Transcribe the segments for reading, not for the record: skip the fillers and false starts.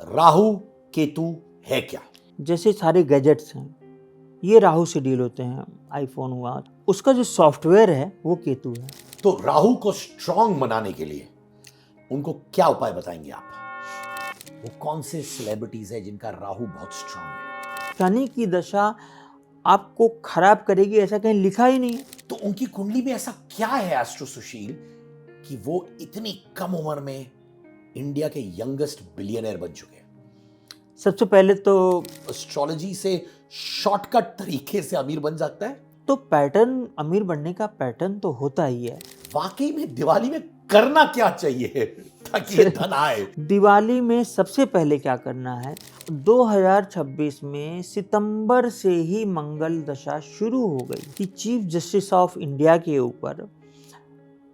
राहु केतु है क्या? जैसे सारे गैजेट्स हैं ये राहु से डील होते हैं। आईफोन हुआ, उसका जो सॉफ्टवेयर है वो केतु है। तो राहु को स्ट्रांग बनाने के लिए उनको क्या उपाय बताएंगे आप? वो कौन से सेलिब्रिटीज है जिनका राहु बहुत स्ट्रांग है? शनि की दशा आपको खराब करेगी ऐसा कहीं लिखा ही नहीं है। तो उनकी कुंडली में ऐसा क्या है एस्ट्रो सुशील कि वो इतनी कम उम्र में इंडिया के यंगेस्ट बिलियनर बन चुके हैं? सबसे पहले तो एस्ट्रोलॉजी से शॉर्टकट तरीके से अमीर बन सकता है? पैटर्न, अमीर बनने का पैटर्न तो होता ही है। वाकई में दिवाली में करना क्या चाहिए ताकि ये धन आए? दिवाली में सबसे पहले क्या करना है, 2026 में सितंबर से ही मंगल दशा शुरू हो गई कि चीफ जस्टिस ऑफ इंडिया के ऊपर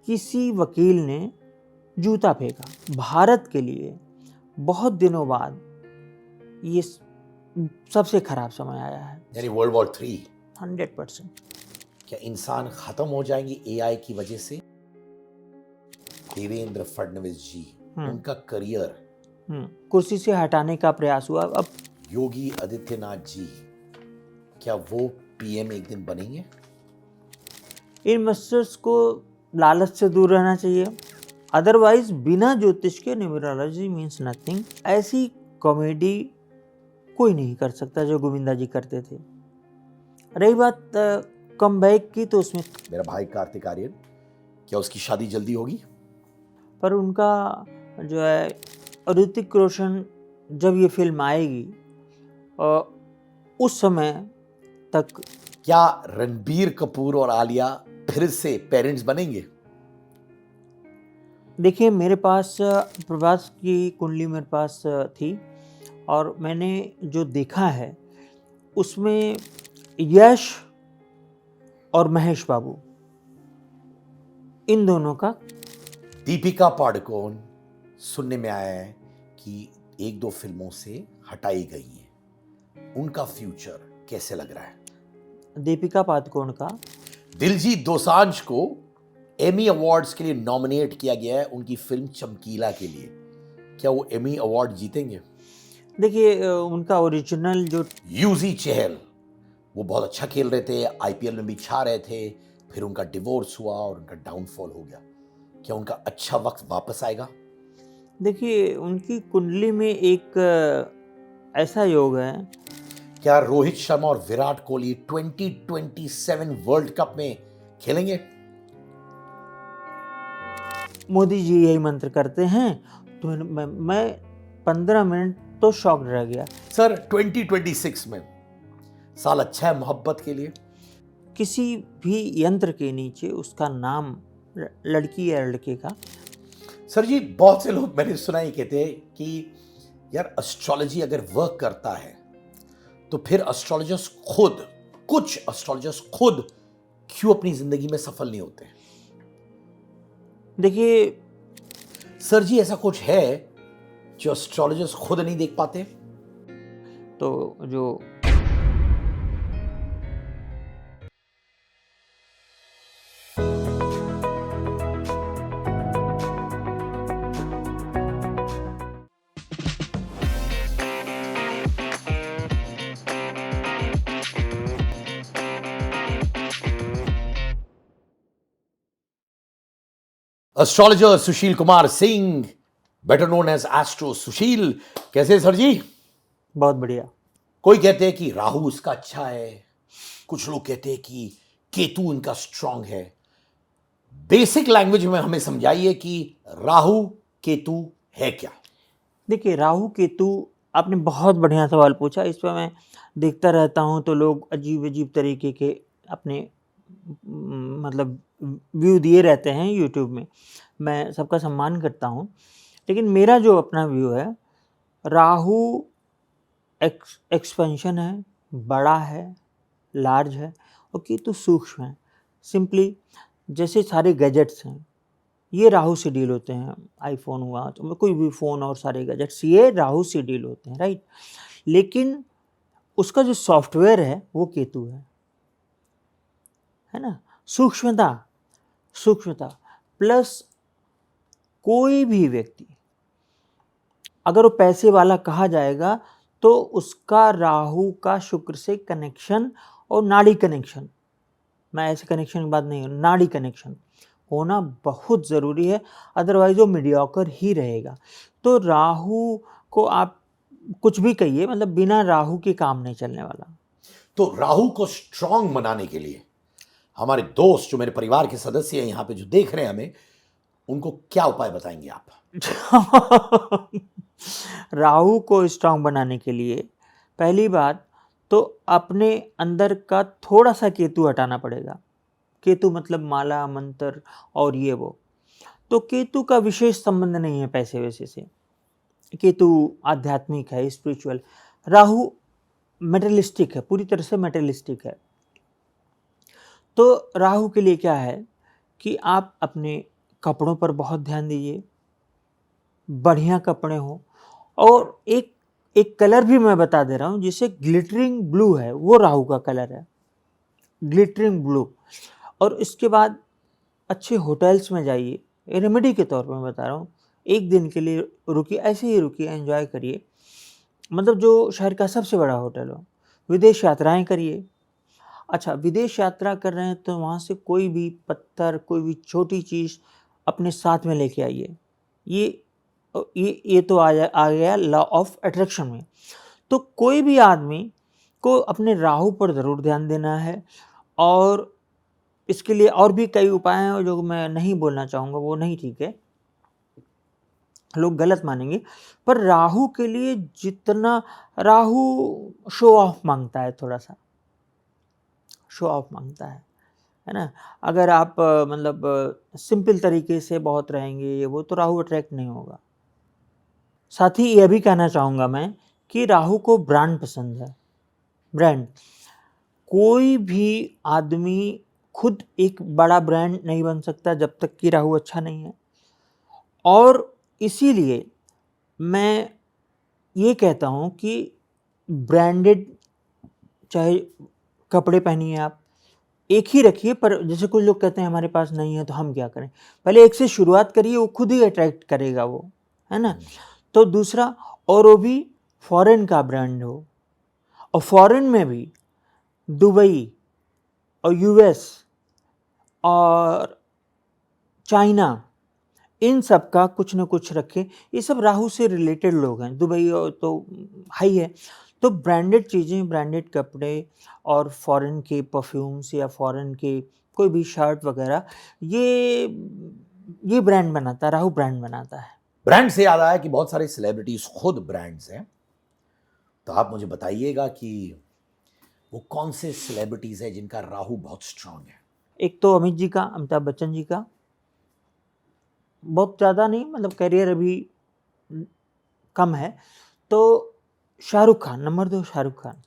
किसी वकील ने जूता फेंका। भारत के लिए बहुत दिनों बाद ये सबसे खराब समय आया है। यानी वर्ल्ड वॉर 3? 100%। क्या इंसान खत्म हो जाएंगे एआई की वजह से? देवेंद्र फडणवीस जी, उनका करियर कुर्सी से हटाने का प्रयास हुआ। अब योगी आदित्यनाथ जी, क्या वो पीएम एक दिन बनेंगे? इन्वेस्टर्स को लालच से दूर रहना चाहिए। अदरवाइज बिना ज्योतिष के न्यूमरोलॉजी मीन्स नथिंग। ऐसी कॉमेडी कोई नहीं कर सकता जो गोविंदा जी करते थे। रही बात कम बैक की, तो उसमें मेरा भाई कार्तिक आर्यन, क्या उसकी शादी जल्दी होगी? पर उनका जो है ऋतिक रोशन, जब ये फिल्म आएगी उस समय तक क्या रणबीर कपूर और आलिया फिर से पेरेंट्स बनेंगे? देखिए, मेरे पास प्रभास की कुंडली मेरे पास थी और मैंने जो देखा है उसमें यश और महेश बाबू, इन दोनों का। दीपिका पादुकोण सुनने में आया है कि एक दो फिल्मों से हटाई गई है, उनका फ्यूचर कैसे लग रहा है? दीपिका पादुकोण का दिलजीत दोसांझ को एमी अवार्ड्स के लिए नॉमिनेट किया गया है उनकी फिल्म चमकीला के लिए। क्या वो एमी अवार्ड जीतेंगे? देखिए, उनका ओरिजिनल जो यूजी चहल, वो बहुत अच्छा खेल रहे थे, आईपीएल में भी छा रहे थे, फिर उनका डिवोर्स हुआ और उनका डाउनफॉल हो गया। क्या उनका अच्छा वक्त वापस आएगा? देखिए, उनकी कुंडली में एक ऐसा योग है। क्या रोहित शर्मा और विराट कोहली 2027 वर्ल्ड कप में खेलेंगे? मोदी जी यही मंत्र करते हैं, तो मैं 15 मिनट तो शॉक्ड रह गया। सर, 2026 में साल अच्छा है मोहब्बत के लिए? किसी भी यंत्र के नीचे उसका नाम, लड़की या लड़के का। सर जी, बहुत से लोग मैंने सुना ही कहते हैं कि यार एस्ट्रोलॉजी अगर वर्क करता है तो फिर कुछ एस्ट्रोलॉजर्स खुद क्यों अपनी जिंदगी में सफल नहीं होते? देखिए सर जी, ऐसा कुछ है जो एस्ट्रोलॉजर्स खुद नहीं देख पाते? तो जो astrologer Sushil Kumar Singh, better known as astro Sushil, कैसे सर जी? बहुत बढ़िया। कोई कहते हैं कि राहु उसका अच्छा है, कुछ लोग कहते हैं कि केतु उनका स्ट्रांग है। बेसिक लैंग्वेज में हमें समझाइए कि राहु केतु है क्या? देखिए, राहु केतु, आपने बहुत बढ़िया सवाल पूछा। इस पर मैं देखता रहता हूँ तो लोग अजीब अजीब तरीके के अपने मतलब व्यू दिए रहते हैं यूट्यूब में। मैं सबका सम्मान करता हूँ, लेकिन मेरा जो अपना व्यू है, राहु एक्सपेंशन है, बड़ा है, लार्ज है, और केतु सूक्ष्म है। सिंपली जैसे सारे गैजेट्स हैं ये राहु से डील होते हैं। आईफोन हुआ, तो कोई भी फ़ोन और सारे गैजेट्स ये राहु से डील होते हैं, राइट। लेकिन उसका जो सॉफ्टवेयर है वो केतु है ना। सूक्ष्मता प्लस कोई भी व्यक्ति अगर वो पैसे वाला कहा जाएगा तो उसका राहु का शुक्र से कनेक्शन और नाड़ी कनेक्शन, मैं ऐसे कनेक्शन की बात नहीं, नाड़ी कनेक्शन होना बहुत ज़रूरी है, अदरवाइज वो मीडियोकर ही रहेगा। तो राहु को आप कुछ भी कहिए, मतलब बिना राहु के काम नहीं चलने वाला। तो राहु को स्ट्रांग बनाने के लिए हमारे दोस्त जो मेरे परिवार के सदस्य हैं यहां पे जो देख रहे हैं हमें, उनको क्या उपाय बताएंगे आप? राहु को स्ट्रांग बनाने के लिए पहली बात तो अपने अंदर का थोड़ा सा केतु हटाना पड़ेगा। केतु मतलब माला मंत्र और ये वो, तो केतु का विशेष संबंध नहीं है पैसे वैसे से। केतु आध्यात्मिक है, स्पिरिचुअल। राहु मेटेरियलिस्टिक है, पूरी तरह से मेटेरियलिस्टिक है। तो राहु के लिए क्या है कि आप अपने कपड़ों पर बहुत ध्यान दीजिए, बढ़िया कपड़े हों, और एक कलर भी मैं बता दे रहा हूँ जिसे ग्लिटरिंग ब्लू है, वो राहु का कलर है, ग्लिटरिंग ब्लू। और इसके बाद अच्छे होटल्स में जाइए, रेमेडी के तौर पे मैं बता रहा हूँ, एक दिन के लिए रुकिए, ऐसे ही रुकिए, एंजॉय करिए, मतलब जो शहर का सबसे बड़ा होटल हो। विदेश यात्राएं करिए। अच्छा, विदेश यात्रा कर रहे हैं तो वहाँ से कोई भी पत्थर, कोई भी छोटी चीज़ अपने साथ में लेके आइए। ये तो आ गया लॉ ऑफ अट्रैक्शन में। तो कोई भी आदमी को अपने राहु पर ज़रूर ध्यान देना है, और इसके लिए और भी कई उपाय हैं जो मैं नहीं बोलना चाहूँगा, वो नहीं ठीक है, लोग गलत मानेंगे। पर राहु के लिए जितना, राहु शो ऑफ मांगता है, थोड़ा सा शो ऑफ मांगता है ना। अगर आप मतलब सिंपल तरीके से बहुत रहेंगे ये वो, तो राहु अट्रैक्ट नहीं होगा। साथ ही यह भी कहना चाहूँगा मैं कि राहु को ब्रांड पसंद है, ब्रांड। कोई भी आदमी खुद एक बड़ा ब्रांड नहीं बन सकता जब तक कि राहु अच्छा नहीं है। और इसीलिए मैं ये कहता हूँ कि ब्रांडेड चाहे कपड़े पहनिए आप, एक ही रखिए, पर जैसे कुछ लोग कहते हैं हमारे पास नहीं है तो हम क्या करें, पहले एक से शुरुआत करिए, वो खुद ही अट्रैक्ट करेगा वो, है ना। तो दूसरा, और वो भी फॉरेन का ब्रांड हो, और फॉरेन में भी दुबई और यूएस और चाइना, इन सब का कुछ न कुछ रखें। ये सब राहु से रिलेटेड लोग हैं, दुबई तो हाई है। तो ब्रांडेड चीज़ें, ब्रांडेड कपड़े और फॉरेन के परफ्यूम्स या फॉरेन के कोई भी शर्ट वगैरह, ये ब्रांड बनाता है, राहु ब्रांड बनाता है। ब्रांड से याद आया कि बहुत सारे सेलिब्रिटीज खुद ब्रांड्स हैं, तो आप मुझे बताइएगा कि वो कौन से सेलिब्रिटीज हैं जिनका राहु बहुत स्ट्रांग है? एक तो अमित जी का, अमिताभ बच्चन जी का, बहुत ज़्यादा नहीं, मतलब करियर अभी कम है। तो शाहरुख खान, नंबर 2 शाहरुख खान,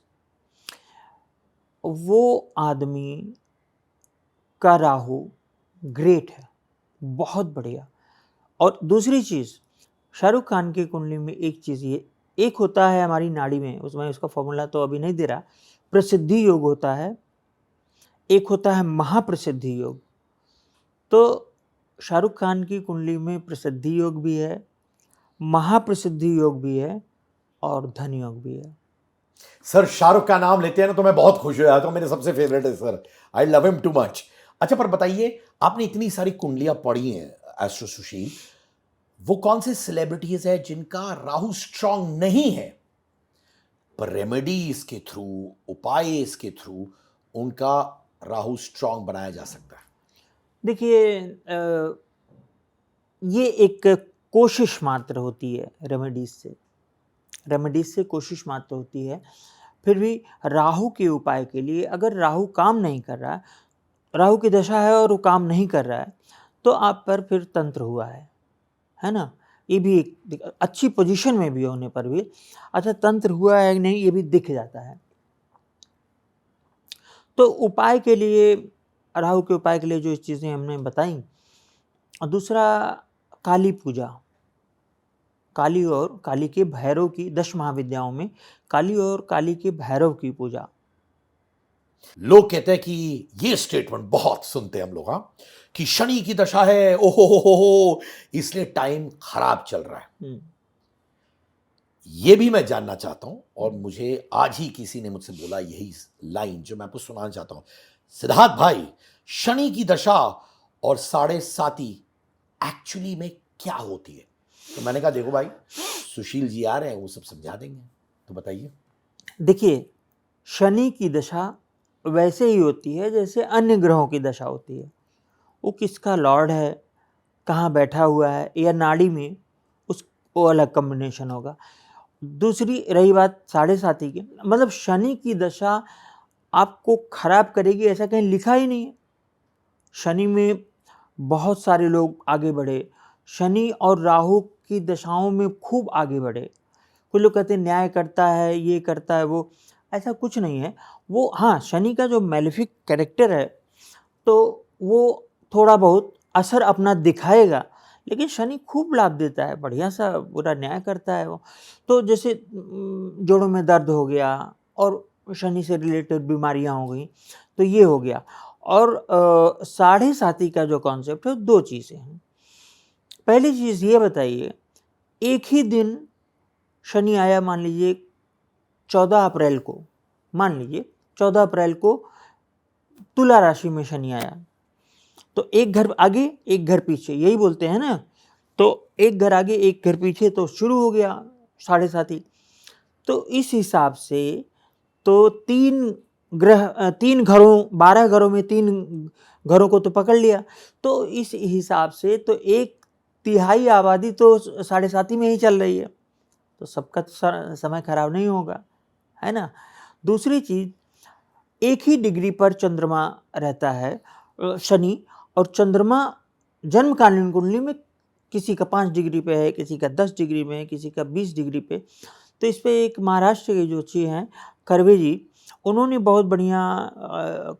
वो आदमी का राहु ग्रेट है, बहुत बढ़िया। और दूसरी चीज़, शाहरुख खान की कुंडली में एक चीज़ ये, एक होता है हमारी नाड़ी में, उसमें उसका फॉर्मूला तो अभी नहीं दे रहा, प्रसिद्धि योग होता है, एक होता है महाप्रसिद्धि योग। तो शाहरुख खान की कुंडली में प्रसिद्धि योग भी है, महाप्रसिद्धि योग भी है, और धन योग भी है। सर, शाहरुख का नाम लेते हैं ना तो मैं बहुत खुश हो जाता हूं, मेरे सबसे फेवरेट है sir, I love him too much. अच्छा, पर बताइए, आपने इतनी सारी कुंडलियां पढ़ी हैं एस्ट्रो सुशील, वो कौन से सेलिब्रिटीज है जिनका राहु स्ट्रांग नहीं है, पर रेमेडीज के थ्रू, उपाय के थ्रू उनका राहु स्ट्रांग बनाया जा सकता है? देखिए, ये एक कोशिश मात्र होती है, रेमेडीज से कोशिश मात्र होती है। फिर भी राहु के उपाय के लिए, अगर राहु काम नहीं कर रहा है, राहु की दशा है और वो काम नहीं कर रहा है, तो आप पर फिर तंत्र हुआ है ना। ये भी एक अच्छी पोजीशन में भी होने पर भी, अच्छा तंत्र हुआ है कि नहीं, ये भी दिख जाता है। तो उपाय के लिए, राहु के उपाय के लिए जो चीज़ें हमने बताई, और दूसरा काली पूजा, काली और काली के भैरव की, 10 महाविद्याओं में काली और काली के भैरव की पूजा। लोग कहते हैं कि ये स्टेटमेंट बहुत सुनते हैं हम लोग, हाँ, कि शनि की दशा है, ओहो हो, इसलिए टाइम खराब चल रहा है। ये भी मैं जानना चाहता हूं, और मुझे आज ही किसी ने मुझसे बोला यही लाइन जो मैं आपको सुनाना चाहता हूं। सिद्धार्थ भाई, शनि की दशा और साढ़े साती एक्चुअली में क्या होती है? तो मैंने कहा देखो भाई, सुशील जी आ रहे हैं, वो सब समझा देंगे, तो बताइए। देखिए, शनि की दशा वैसे ही होती है जैसे अन्य ग्रहों की दशा होती है। वो किसका लॉर्ड है, कहाँ बैठा हुआ है, या नाड़ी में, उस वो अलग कॉम्बिनेशन होगा। दूसरी रही बात साढ़े साती की, मतलब शनि की दशा आपको खराब करेगी ऐसा कहीं लिखा ही नहीं है। शनि में बहुत सारे लोग आगे बढ़े, शनि और राहु की दशाओं में खूब आगे बढ़े। कुछ लोग कहते हैं न्याय करता है, ये करता है, वो, ऐसा कुछ नहीं है। वो हाँ, शनि का जो मैलेफिक कैरेक्टर है तो वो थोड़ा बहुत असर अपना दिखाएगा, लेकिन शनि खूब लाभ देता है, बढ़िया सा पूरा न्याय करता है वो। तो जैसे जोड़ों में दर्द हो गया और शनि से रिलेटेड बीमारियां हो गई, तो ये हो गया। और साढ़े साती का जो कॉन्सेप्ट है, दो चीज़ें हैं। पहली चीज़ ये बताइए, एक ही दिन शनि आया, मान लीजिए 14 अप्रैल को, मान लीजिए 14 अप्रैल को तुला राशि में शनि आया, तो एक घर आगे एक घर पीछे, यही बोलते हैं ना, तो एक घर आगे एक घर पीछे, तो शुरू हो गया साढ़े साती। तो इस हिसाब से तो तीन घरों, 12 घरों में 3 घरों को तो पकड़ लिया, तो इस हिसाब से तो 1/3 आबादी तो साढ़े साती में ही चल रही है, तो सबका तो समय खराब नहीं होगा, है ना। दूसरी चीज, एक ही डिग्री पर चंद्रमा रहता है शनि, और चंद्रमा जन्मकालीन कुंडली में किसी का 5 डिग्री पे है, किसी का 10 डिग्री में है, किसी का 20 डिग्री पे। तो इस पे एक महाराष्ट्र के जोशी हैं कर्वे जी, उन्होंने बहुत बढ़िया,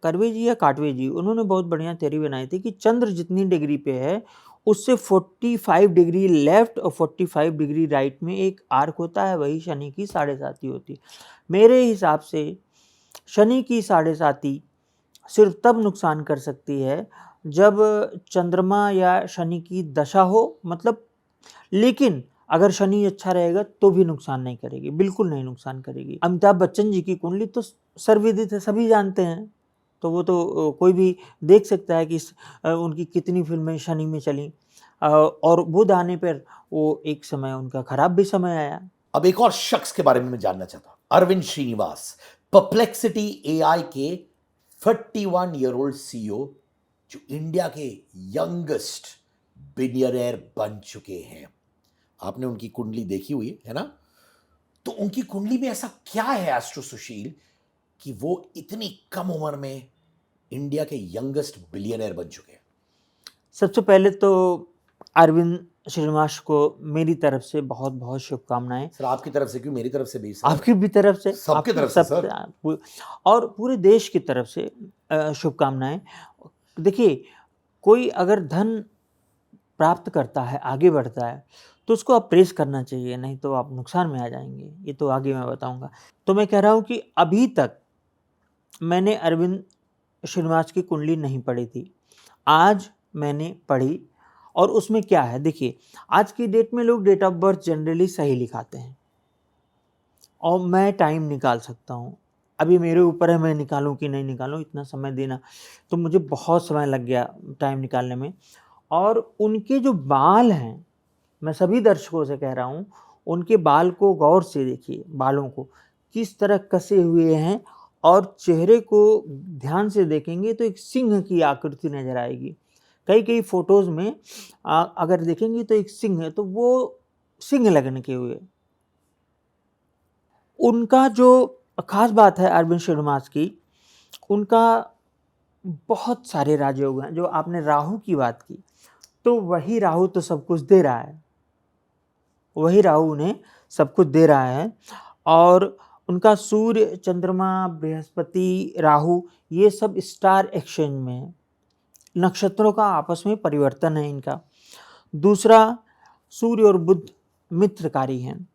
कर्वे जी या काटवे जी, उन्होंने बहुत बढ़िया थ्योरी बनाई थी कि चंद्र जितनी डिग्री पे है उससे 45 डिग्री लेफ्ट और 45 डिग्री राइट में एक आर्क होता है, वही शनि की साढ़े साती होती है। मेरे हिसाब से शनि की साढ़े साती सिर्फ तब नुकसान कर सकती है जब चंद्रमा या शनि की दशा हो, मतलब, लेकिन अगर शनि अच्छा रहेगा तो भी नुकसान नहीं करेगी, बिल्कुल नहीं नुकसान करेगी। अमिताभ बच्चन जी की कुंडली तो सर्वविदित है, सभी जानते हैं, तो वो तो कोई भी देख सकता है कि उनकी कितनी फिल्में शनि में चली, और बुध आने पर वो एक समय उनका खराब भी समय आया। अब एक और शख्स के बारे में मैं जानना चाहता हूं, अरविंद श्रीनिवास, परप्लेक्सिटी एआई के 31-year-old सीईओ, जो इंडिया के यंगेस्ट बिलियनर बन चुके हैं। आपने उनकी कुंडली देखी हुई है ना? तो उनकी कुंडली में ऐसा क्या है एस्ट्रो सुशील कि वो इतनी कम उम्र में इंडिया के यंगेस्ट बिलियनर बन चुके हैं? सबसे पहले तो अरविंद श्रीनिवास को मेरी तरफ से बहुत बहुत शुभकामनाएं। सर आपकी तरफ से क्यों, मेरी तरफ से भी सर। आपकी भी तरफ से, सबकी आपकी तरफ से सर। और पूरे देश की तरफ से शुभकामनाएं। देखिए, कोई अगर धन प्राप्त करता है, आगे बढ़ता है, तो उसको आप प्रेस करना चाहिए, नहीं तो आप नुकसान में आ जाएंगे, ये तो आगे मैं बताऊंगा। तो मैं कह रहा हूँ कि अभी तक मैंने अरविंद श्रीनिवास की कुंडली नहीं पढ़ी थी, आज मैंने पढ़ी, और उसमें क्या है देखिए, आज की डेट में लोग डेट ऑफ बर्थ जनरली सही लिखाते हैं, और मैं टाइम निकाल सकता हूँ। अभी मेरे ऊपर है मैं निकालूं कि नहीं निकालूं, इतना समय देना, तो मुझे बहुत समय लग गया टाइम निकालने में। और उनके जो बाल हैं, मैं सभी दर्शकों से कह रहा हूँ, उनके बाल को गौर से देखिए, बालों को किस तरह कसे हुए हैं, और चेहरे को ध्यान से देखेंगे तो एक सिंह की आकृति नजर आएगी। कई कई फोटोज में अगर देखेंगे तो एक सिंह है, तो वो सिंह लगने के हुए। उनका जो खास बात है अरविंद श्रीनिवास की, उनका बहुत सारे राजयोग हैं। जो आपने राहु की बात की, तो वही राहु तो सब कुछ दे रहा है, वही राहु उन्हें सब कुछ दे रहा है। और उनका सूर्य, चंद्रमा, बृहस्पति, राहु, ये सब स्टार एक्सचेंज में है, नक्षत्रों का आपस में परिवर्तन है इनका। दूसरा, सूर्य और बुध मित्रकारी हैं।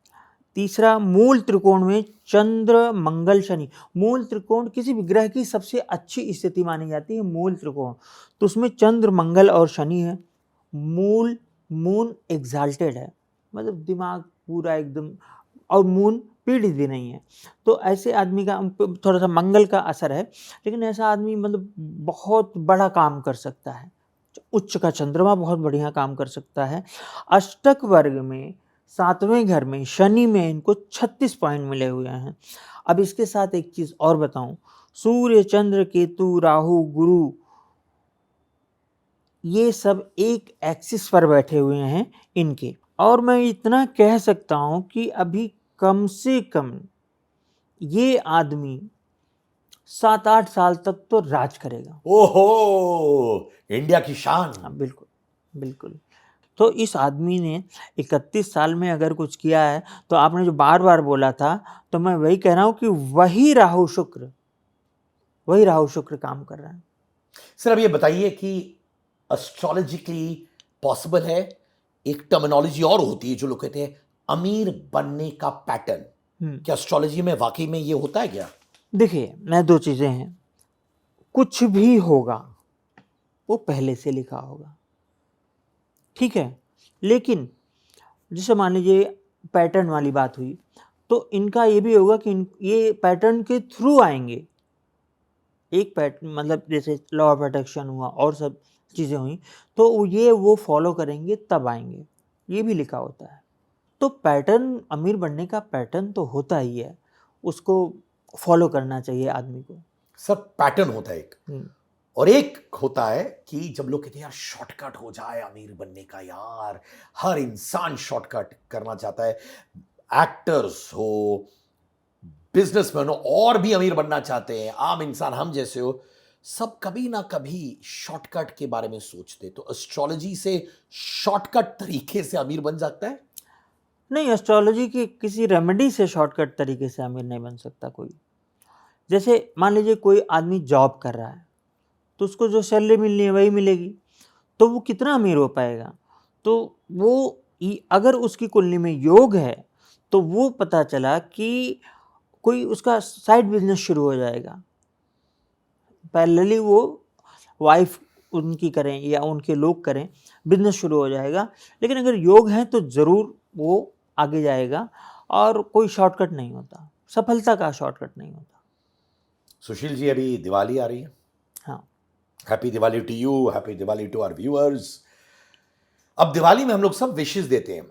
तीसरा, मूल त्रिकोण में चंद्र, मंगल, शनि। मूल त्रिकोण किसी भी ग्रह की सबसे अच्छी स्थिति मानी जाती है, मूल त्रिकोण, तो उसमें चंद्र, मंगल और शनि है। मून एग्जाल्टेड है, मतलब दिमाग पूरा एकदम और मून पीड़ित भी नहीं है। तो ऐसे आदमी का थोड़ा सा मंगल का असर है, लेकिन ऐसा आदमी मतलब बहुत बड़ा काम कर सकता है। उच्च का चंद्रमा बहुत बढ़िया काम कर सकता है। अष्टक वर्ग में 7वें घर में शनि में इनको 36 पॉइंट मिले हुए हैं। अब इसके साथ एक चीज और बताऊं, सूर्य, चंद्र, केतु, राहु, गुरु, ये सब एक एक्सिस पर बैठे हुए हैं इनके। और मैं इतना कह सकता हूं कि अभी कम से कम ये आदमी 7-8 साल तक तो राज करेगा। ओहो, इंडिया की शान। हाँ, बिल्कुल बिल्कुल। तो इस आदमी ने 31 साल में अगर कुछ किया है, तो आपने जो बार बार बोला था, तो मैं वही कह रहा हूं कि वही राहु शुक्र काम कर रहा है। सर अब ये बताइए कि एस्ट्रोलॉजिकली पॉसिबल है, एक टर्मिनोलॉजी और होती है जो लोग कहते हैं अमीर बनने का पैटर्न, क्या एस्ट्रोलॉजी में वाकई में ये होता है क्या? देखिए, मैं 2 चीजें हैं, कुछ भी होगा वो पहले से लिखा होगा, ठीक है। लेकिन जैसे मान लीजिए पैटर्न वाली बात हुई, तो इनका ये भी होगा कि ये पैटर्न के थ्रू आएंगे। एक पैटर्न मतलब जैसे लॉ ऑफ अट्रैक्शन हुआ और सब चीज़ें हुई, तो ये वो फॉलो करेंगे तब आएंगे, ये भी लिखा होता है। तो पैटर्न, अमीर बनने का पैटर्न तो होता ही है, उसको फॉलो करना चाहिए आदमी को। सर पैटर्न होता है एक, और एक होता है कि जब लोग कहते हैं यार शॉर्टकट हो जाए अमीर बनने का, यार हर इंसान शॉर्टकट करना चाहता है, एक्टर्स हो, बिजनेसमैन हो, और भी अमीर बनना चाहते हैं, आम इंसान हम जैसे हो, सब कभी ना कभी शॉर्टकट के बारे में सोचते। तो एस्ट्रोलॉजी से शॉर्टकट तरीके से अमीर बन सकता है? नहीं, एस्ट्रोलॉजी की किसी रेमेडी से शॉर्टकट तरीके से अमीर नहीं बन सकता कोई। जैसे मान लीजिए कोई आदमी जॉब कर रहा है, तो उसको जो सैलरी मिलनी है वही मिलेगी, तो वो कितना अमीर हो पाएगा? तो वो अगर उसकी कुंडली में योग है, तो वो पता चला कि कोई उसका साइड बिजनेस शुरू हो जाएगा, पैरेलली वो वाइफ उनकी करें या उनके लोग करें, बिजनेस शुरू हो जाएगा। लेकिन अगर योग है तो ज़रूर वो आगे जाएगा, और कोई शॉर्टकट नहीं होता, सफलता का शॉर्टकट नहीं होता। सुशील जी अभी दिवाली आ रही है, हाँ, happy Diwali to you, happy Diwali to our viewers. अब दिवाली में हम लोग सब विशेष देते हैं,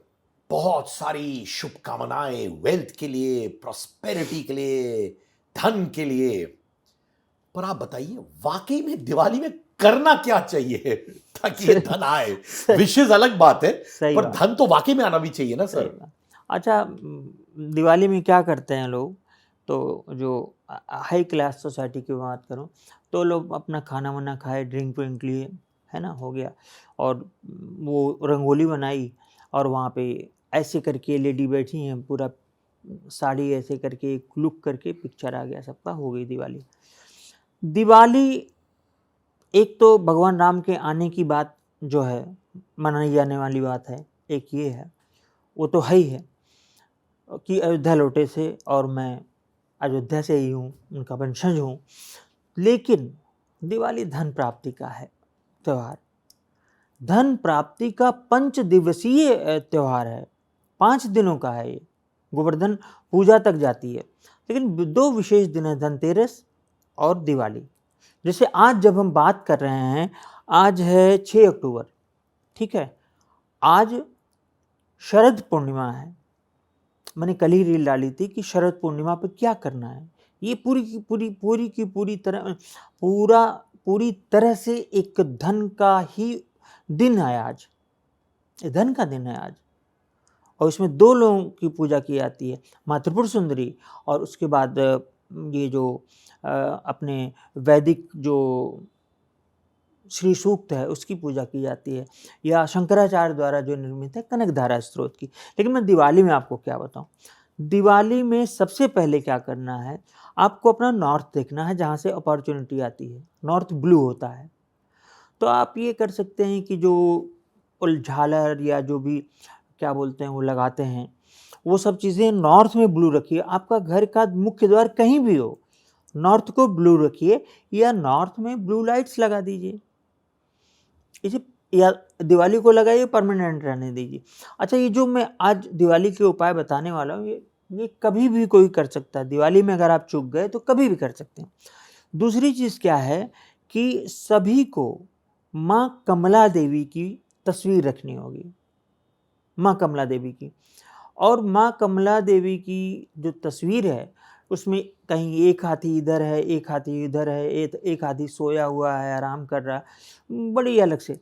बहुत सारी शुभकामनाएं, वेल्थ के लिए, प्रॉस्पेरिटी के लिए, धन के लिए। पर आप बताइए वाकई में दिवाली में करना क्या चाहिए ताकि ये धन आए? विशेष अलग बात है, सही पर बात। धन तो वाकई में आना भी चाहिए ना सही सर? बात। अच्छा, दिवाली में क्या करते हैं लोग, तो जो हाई क्लास सोसाइटी की बात करूं, तो लोग अपना खाना वाना खाए, ड्रिंक व्रिंक लिए, है ना, हो गया, और वो रंगोली बनाई, और वहाँ पे ऐसे करके लेडी बैठी हैं, पूरा साड़ी ऐसे करके लुक करके पिक्चर आ गया सबका, हो गई दिवाली। दिवाली एक तो भगवान राम के आने की बात जो है मनाई जाने वाली बात है, एक ये है, वो तो है ही है कि अयोध्या लौटे से, और मैं अयोध्या से ही हूँ, उनका वंशज हूँ। लेकिन दिवाली धन प्राप्ति का है त्यौहार, धन प्राप्ति का 5 दिवसीय त्यौहार है, 5 दिनों का है ये, गोवर्धन पूजा तक जाती है। लेकिन 2 विशेष दिन है, धनतेरस और दिवाली। जैसे आज जब हम बात कर रहे हैं, आज है 6 अक्टूबर, ठीक है, आज शरद पूर्णिमा है। मैंने कल ही रील डाली थी कि शरद पूर्णिमा पे क्या करना है। ये पूरी तरह से एक धन का ही दिन है आज, ये धन का दिन है आज। और इसमें 2 लोगों की पूजा की जाती है, माँ त्रिपुर सुंदरी, और उसके बाद ये जो अपने वैदिक जो श्री सूक्त है उसकी पूजा की जाती है, या शंकराचार्य द्वारा जो निर्मित है कनकधारा स्त्रोत की। लेकिन मैं दिवाली में आपको क्या बताऊं, दिवाली में सबसे पहले क्या करना है, आपको अपना नॉर्थ देखना है, जहाँ से अपॉर्चुनिटी आती है, नॉर्थ ब्लू होता है। तो आप ये कर सकते हैं कि जो झालर या जो भी क्या बोलते हैं वो लगाते हैं, वो सब चीज़ें नॉर्थ में ब्लू रखिए। आपका घर का मुख्य द्वार कहीं भी हो, नॉर्थ को ब्लू रखिए, या नॉर्थ में ब्लू लाइट्स लगा दीजिए, इसे, या दिवाली को लगाइए, परमानेंट रहने दीजिए। अच्छा, ये जो मैं आज दिवाली के उपाय बताने वाला हूँ, ये ये कभी भी कोई कर सकता है। दिवाली में अगर आप चूक गए तो कभी भी कर सकते हैं। दूसरी चीज़ क्या है कि सभी को माँ कमला देवी की तस्वीर रखनी होगी, माँ कमला देवी की। और माँ कमला देवी की जो तस्वीर है उसमें कहीं एक हाथी इधर है, एक हाथी इधर है, एक हाथी सोया हुआ है, आराम कर रहा है, बड़ी अलग से।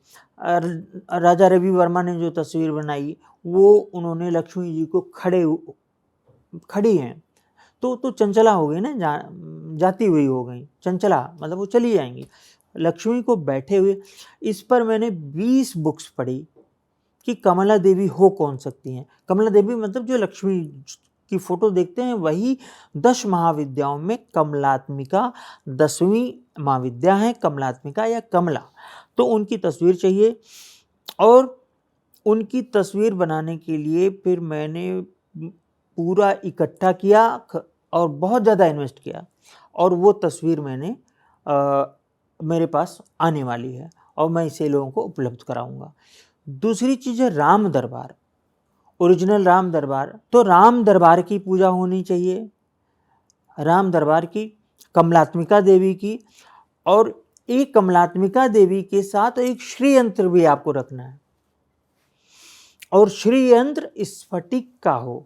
राजा रवि वर्मा ने जो तस्वीर बनाई वो उन्होंने लक्ष्मी जी को खड़ी हैं, तो चंचला हो गई ना, जाती हुई हो गई, चंचला मतलब वो चली जाएंगी। लक्ष्मी को बैठे हुए, इस पर मैंने 20 बुक्स पढ़ी कि कमला देवी हो कौन सकती हैं। कमला देवी मतलब जो लक्ष्मी की फोटो देखते हैं वही 10 महाविद्याओं में कमलात्मिका 10वीं महाविद्या है, कमलात्मिका या कमला। तो उनकी तस्वीर चाहिए, और उनकी तस्वीर बनाने के लिए फिर मैंने पूरा इकट्ठा किया और बहुत ज़्यादा इन्वेस्ट किया, और वो तस्वीर मेरे पास आने वाली है और मैं इसे लोगों को उपलब्ध कराऊंगा। दूसरी चीज़ है राम दरबार, ओरिजिनल राम दरबार। तो राम दरबार की पूजा होनी चाहिए, राम दरबार की, कमलात्मिका देवी की, और एक कमलात्मिका देवी के साथ एक श्री यंत्र भी आपको रखना है, और श्री यंत्र स्फटिक का हो।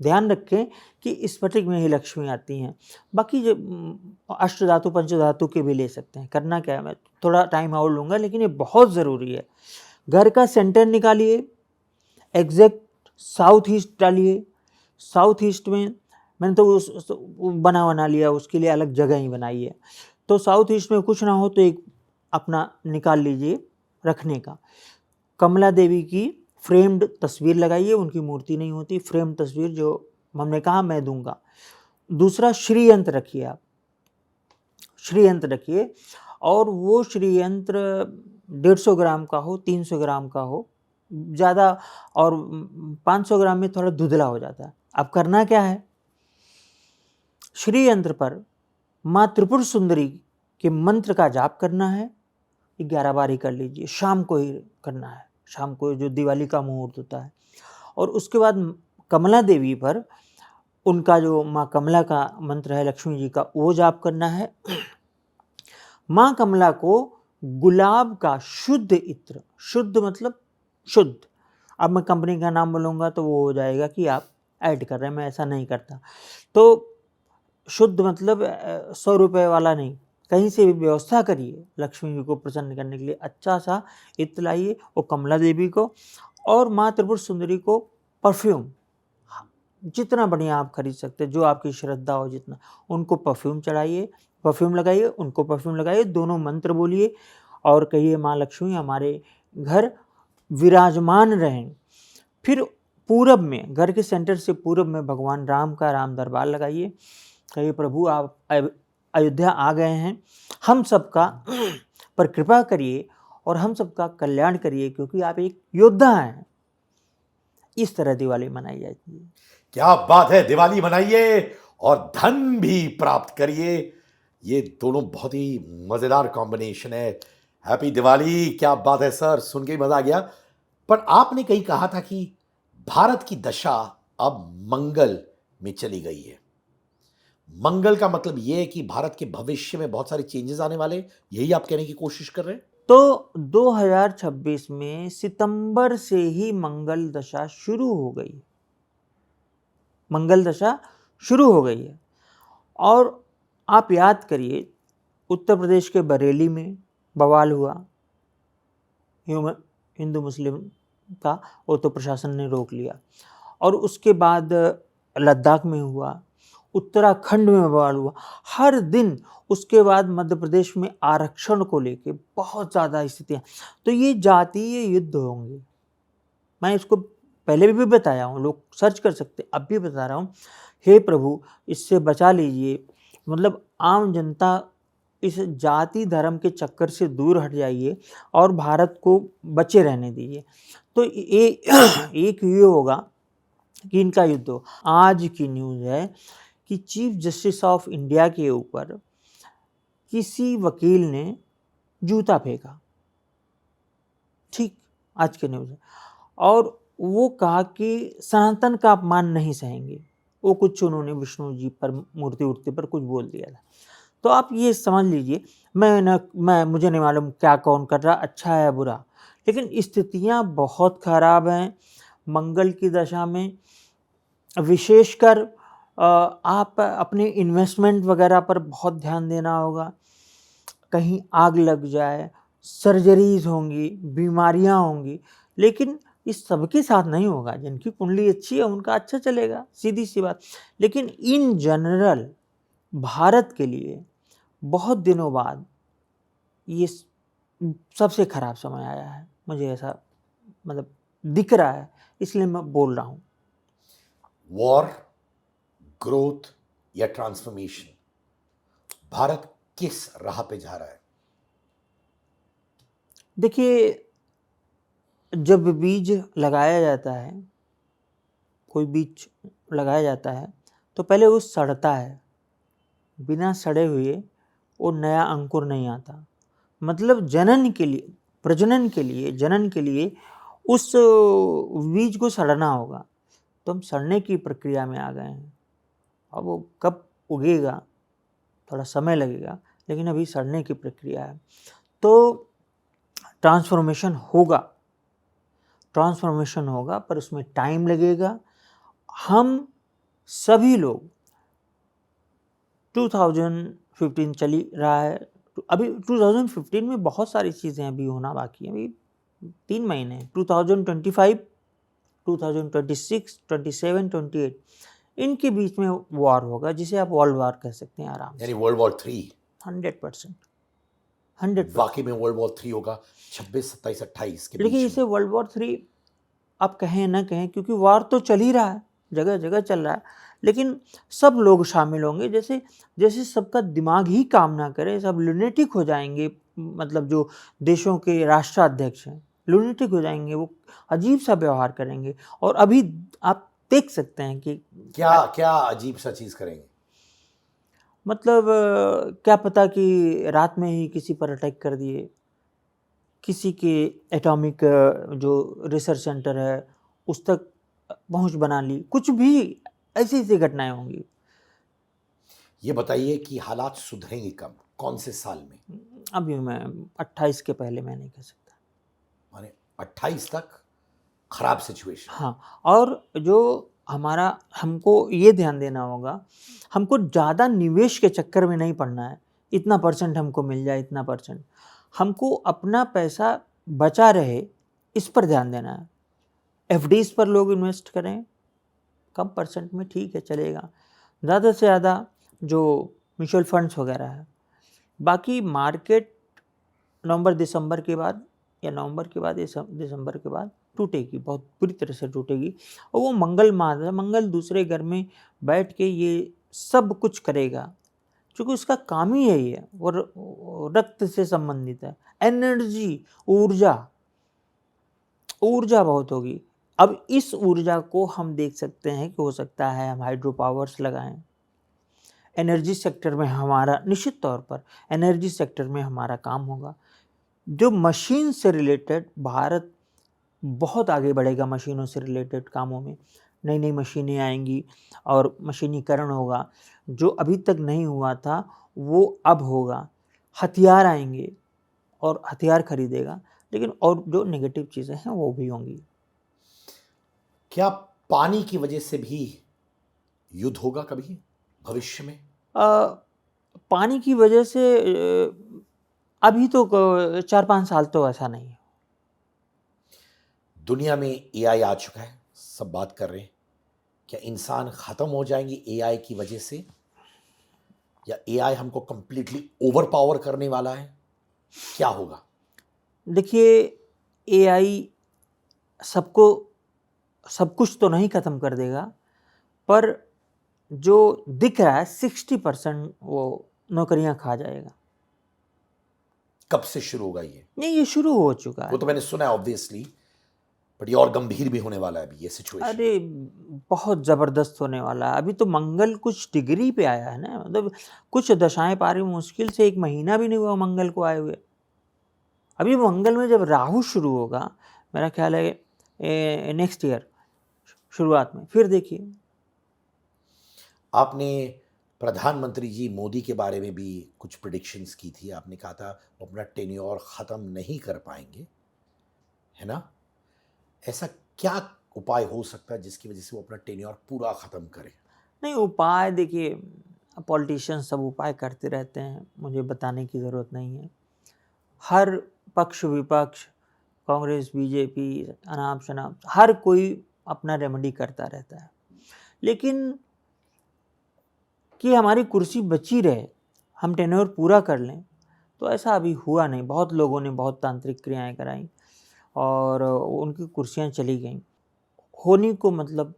ध्यान रखें कि स्फटिक में ही लक्ष्मी आती हैं। बाकी जो अष्टधातु पंचधातु के भी ले सकते हैं। करना क्या है, मैं थोड़ा टाइम और लूँगा, लेकिन ये बहुत ज़रूरी है। घर का सेंटर निकालिए, एग्जैक्ट साउथ ईस्ट डालिए। साउथ ईस्ट में मैंने तो बना लिया, उसके लिए अलग जगह ही बनाई है। तो साउथ ईस्ट में कुछ ना हो तो एक अपना निकाल लीजिए रखने का। कमला देवी की फ्रेम्ड तस्वीर लगाइए, उनकी मूर्ति नहीं होती, फ्रेम तस्वीर जो हमने कहा मैं दूंगा। दूसरा श्री यंत्र रखिए, आप श्री यंत्र रखिए, और वो श्री यंत्र 150 ग्राम का हो, 300 ग्राम का हो ज़्यादा, और 500 ग्राम में थोड़ा धुंधला हो जाता है। अब करना क्या है, श्री यंत्र पर माँ त्रिपुर सुंदरी के मंत्र का जाप करना है। 11 बार ही कर लीजिए, शाम को ही करना है, शाम को जो दिवाली का मुहूर्त होता है। और उसके बाद कमला देवी पर उनका जो माँ कमला का मंत्र है लक्ष्मी जी का, वो जाप करना है। माँ कमला को गुलाब का शुद्ध इत्र, शुद्ध मतलब शुद्ध, अब मैं कंपनी का नाम बोलूँगा तो वो हो जाएगा कि आप ऐड कर रहे हैं, मैं ऐसा नहीं करता। तो शुद्ध मतलब 100 रुपये वाला नहीं, कहीं से भी व्यवस्था करिए लक्ष्मी जी को प्रसन्न करने के लिए। अच्छा सा इत्र लाइए, वो कमला देवी को और माँ त्रिपुर सुंदरी को परफ्यूम, जितना बढ़िया आप खरीद सकते, जो आपकी श्रद्धा हो जितना, उनको परफ्यूम चढ़ाइए, परफ्यूम लगाइए, उनको परफ्यूम लगाइए, दोनों मंत्र बोलिए और कहिए माँ लक्ष्मी हमारे घर विराजमान रहें। फिर पूरब में, घर के सेंटर से पूरब में भगवान राम का राम दरबार लगाइए, कहिए प्रभु आप अयोध्या आ गए हैं, हम सबका पर कृपा करिए और हम सबका कल्याण करिए, क्योंकि आप एक योद्धा हैं। इस तरह दिवाली मनाई जाती है। क्या बात है, दिवाली मनाइए और धन भी प्राप्त करिए। ये दोनों बहुत ही मजेदार कॉम्बिनेशन है। हैप्पी दिवाली। क्या बात है सर, सुन के ही मजा आ गया। पर आपने कहीं कहा था कि भारत की दशा अब मंगल में चली गई है। मंगल का मतलब यह है कि भारत के भविष्य में बहुत सारे चेंजेस आने वाले, यही आप कहने की कोशिश कर रहे हैं? तो 2026 में सितंबर से ही मंगल दशा शुरू हो गई, मंगल दशा शुरू हो गई है। और आप याद करिए, उत्तर प्रदेश के बरेली में बवाल हुआ हिंदू मुस्लिम का, वो तो प्रशासन ने रोक लिया। और उसके बाद लद्दाख में हुआ, उत्तराखंड में बवाल हुआ, हर दिन। उसके बाद मध्य प्रदेश में आरक्षण को लेके बहुत ज़्यादा स्थितियाँ। तो ये जातीय युद्ध होंगे, मैं इसको पहले भी बताया हूँ, लोग सर्च कर सकते, अब भी बता रहा हूँ। हे प्रभु इससे बचा लीजिए, मतलब आम जनता इस जाति धर्म के चक्कर से दूर हट जाइए और भारत को बचे रहने दीजिए। तो ये एक ये होगा कि इनका युद्ध हो। आज की न्यूज़ है कि चीफ जस्टिस ऑफ इंडिया के ऊपर किसी वकील ने जूता फेंका, ठीक, आज की न्यूज़ है। और वो कहा कि सनातन का अपमान नहीं सहेंगे। वो कुछ उन्होंने विष्णु जी पर मूर्ति उर्ति पर कुछ बोल दिया था। तो आप ये समझ लीजिए, मैं मुझे नहीं मालूम क्या कौन कर रहा, अच्छा है या बुरा, लेकिन स्थितियाँ बहुत खराब हैं मंगल की दशा में। विशेषकर आप अपने इन्वेस्टमेंट वगैरह पर बहुत ध्यान देना होगा। कहीं आग लग जाए, सर्जरीज होंगी, बीमारियां होंगी, लेकिन इस सबके साथ नहीं होगा। जिनकी कुंडली अच्छी है उनका अच्छा चलेगा, सीधी सी बात। लेकिन इन जनरल भारत के लिए बहुत दिनों बाद ये सबसे खराब समय आया है, मुझे ऐसा मतलब दिख रहा है, इसलिए मैं बोल रहा हूँ। वॉर, ग्रोथ या ट्रांसफॉर्मेशन, भारत किस राह पे जा रहा है? देखिए, जब बीज लगाया जाता है, कोई बीज लगाया जाता है, तो पहले वो सड़ता है। बिना सड़े हुए वो नया अंकुर नहीं आता। मतलब जनन के लिए, प्रजनन के लिए, जनन के लिए उस बीज को सड़ना होगा। तो हम सड़ने की प्रक्रिया में आ गए हैं। अब वो कब उगेगा, थोड़ा समय लगेगा, लेकिन अभी सड़ने की प्रक्रिया है। तो ट्रांसफॉर्मेशन होगा, पर उसमें टाइम लगेगा। हम सभी लोग 2015 चली रहा है, अभी 2015 में बहुत सारी चीज़ें अभी होना बाकी है। अभी 3 महीने हैं, 2025, 2026, 27, 28, इनके बीच में वॉर होगा, जिसे आप वर्ल्ड वॉर कह सकते हैं आराम से। यानी वर्ल्ड वॉर 3? 100%, 100%। वाकई में वर्ल्ड वॉर 3 होगा 26, 27, 28 के देखिए, बीच इसे में? वर्ल्ड वॉर 3 आप कहें ना कहें, क्योंकि वार तो चल ही रहा है, जगह जगह चल रहा है, लेकिन सब लोग शामिल होंगे। जैसे जैसे सबका दिमाग ही काम ना करे, सब लुनेटिक हो जाएंगे। मतलब जो देशों के राष्ट्राध्यक्ष हैं, लुनेटिक हो जाएंगे, वो अजीब सा व्यवहार करेंगे। और अभी आप देख सकते हैं कि क्या क्या अजीब सा चीज करेंगे? मतलब क्या पता कि रात में ही किसी पर अटैक कर दिए, किसी के एटॉमिक जो रिसर्च सेंटर है उस तक पहुंच बना ली, कुछ भी ऐसी ऐसी घटनाएं होंगी। ये बताइए कि हालात सुधरेंगे कब, कौन से साल में? अभी मैं 28 के पहले मैं नहीं कह सकता। माने 28 तक खराब सिचुएशन? हाँ, और जो हमारा, हमको ये ध्यान देना होगा, हमको ज़्यादा निवेश के चक्कर में नहीं पड़ना है। इतना परसेंट हमको मिल जाए, इतना परसेंट, हमको अपना पैसा बचा रहे, इस पर ध्यान देना है। एफडीज पर लोग इन्वेस्ट करें, कम परसेंट में, ठीक है, चलेगा। ज़्यादा से ज़्यादा जो म्यूचुअल फंड्स वगैरह है। बाकी मार्केट नवंबर दिसंबर के बाद, या नवंबर के बाद दिसंबर के बाद टूटेगी, बहुत बुरी तरह से टूटेगी। और वो मंगल मास है, मंगल दूसरे घर में बैठ के ये सब कुछ करेगा, क्योंकि उसका काम ही यही है। वो रक्त से संबंधित है, एनर्जी, ऊर्जा बहुत होगी। अब इस ऊर्जा को हम देख सकते हैं कि हो सकता है हम हाइड्रो पावर्स लगाएं। एनर्जी सेक्टर में हमारा, निश्चित तौर पर एनर्जी सेक्टर में हमारा काम होगा। जो मशीन से रिलेटेड, भारत बहुत आगे बढ़ेगा मशीनों से रिलेटेड कामों में। नई नई मशीनें आएंगी और मशीनीकरण होगा। जो अभी तक नहीं हुआ था वो अब होगा। हथियार आएंगे और हथियार खरीदेगा, लेकिन और जो नेगेटिव चीज़ें हैं वो भी होंगी। क्या पानी की वजह से भी युद्ध होगा कभी भविष्य में? पानी की वजह से अभी तो 4-5 साल तो ऐसा नहीं है। दुनिया में एआई आ चुका है, सब बात कर रहे हैं। क्या इंसान खत्म हो जाएंगे एआई की वजह से, या एआई हमको कंप्लीटली ओवर पावर करने वाला है? क्या होगा? देखिए, एआई सबको, सब कुछ तो नहीं खत्म कर देगा, पर जो दिख रहा है 60% वो नौकरियां खा जाएगा। कब से शुरू होगा ये? नहीं, ये शुरू हो चुका है। वो तो मैंने सुना है ऑब्वियसली, बट ये और गंभीर भी होने वाला है अभी ये सिचुएशन। अरे, बहुत ज़बरदस्त होने वाला है। अभी तो मंगल कुछ डिग्री पे आया है ना, मतलब कुछ दशाएं पारी, मुश्किल से 1 महीना भी नहीं हुआ मंगल को आए हुए। अभी मंगल में जब राहु शुरू होगा, मेरा ख्याल है नेक्स्ट ईयर शुरुआत में, फिर देखिए आपने प्रधानमंत्री जी मोदी के बारे में भी कुछ प्रिडिक्शंस की थी। आपने कहा था वो अपना टेन्योर ख़त्म नहीं कर पाएंगे, है ना? ऐसा क्या उपाय हो सकता है जिसकी वजह से वो अपना टेन्योर पूरा ख़त्म करें? नहीं, उपाय देखिए, पॉलिटिशियन सब उपाय करते रहते हैं, मुझे बताने की ज़रूरत नहीं है। हर पक्ष विपक्ष, कांग्रेस, बीजेपी, अनाप शनाप, हर कोई अपना रेमेडी करता रहता है। लेकिन कि हमारी कुर्सी बची रहे, हम टेन्योर पूरा कर लें, तो ऐसा अभी हुआ नहीं। बहुत लोगों ने बहुत तांत्रिक क्रियाएं कराई और उनकी कुर्सियां चली गईं। होनी को मतलब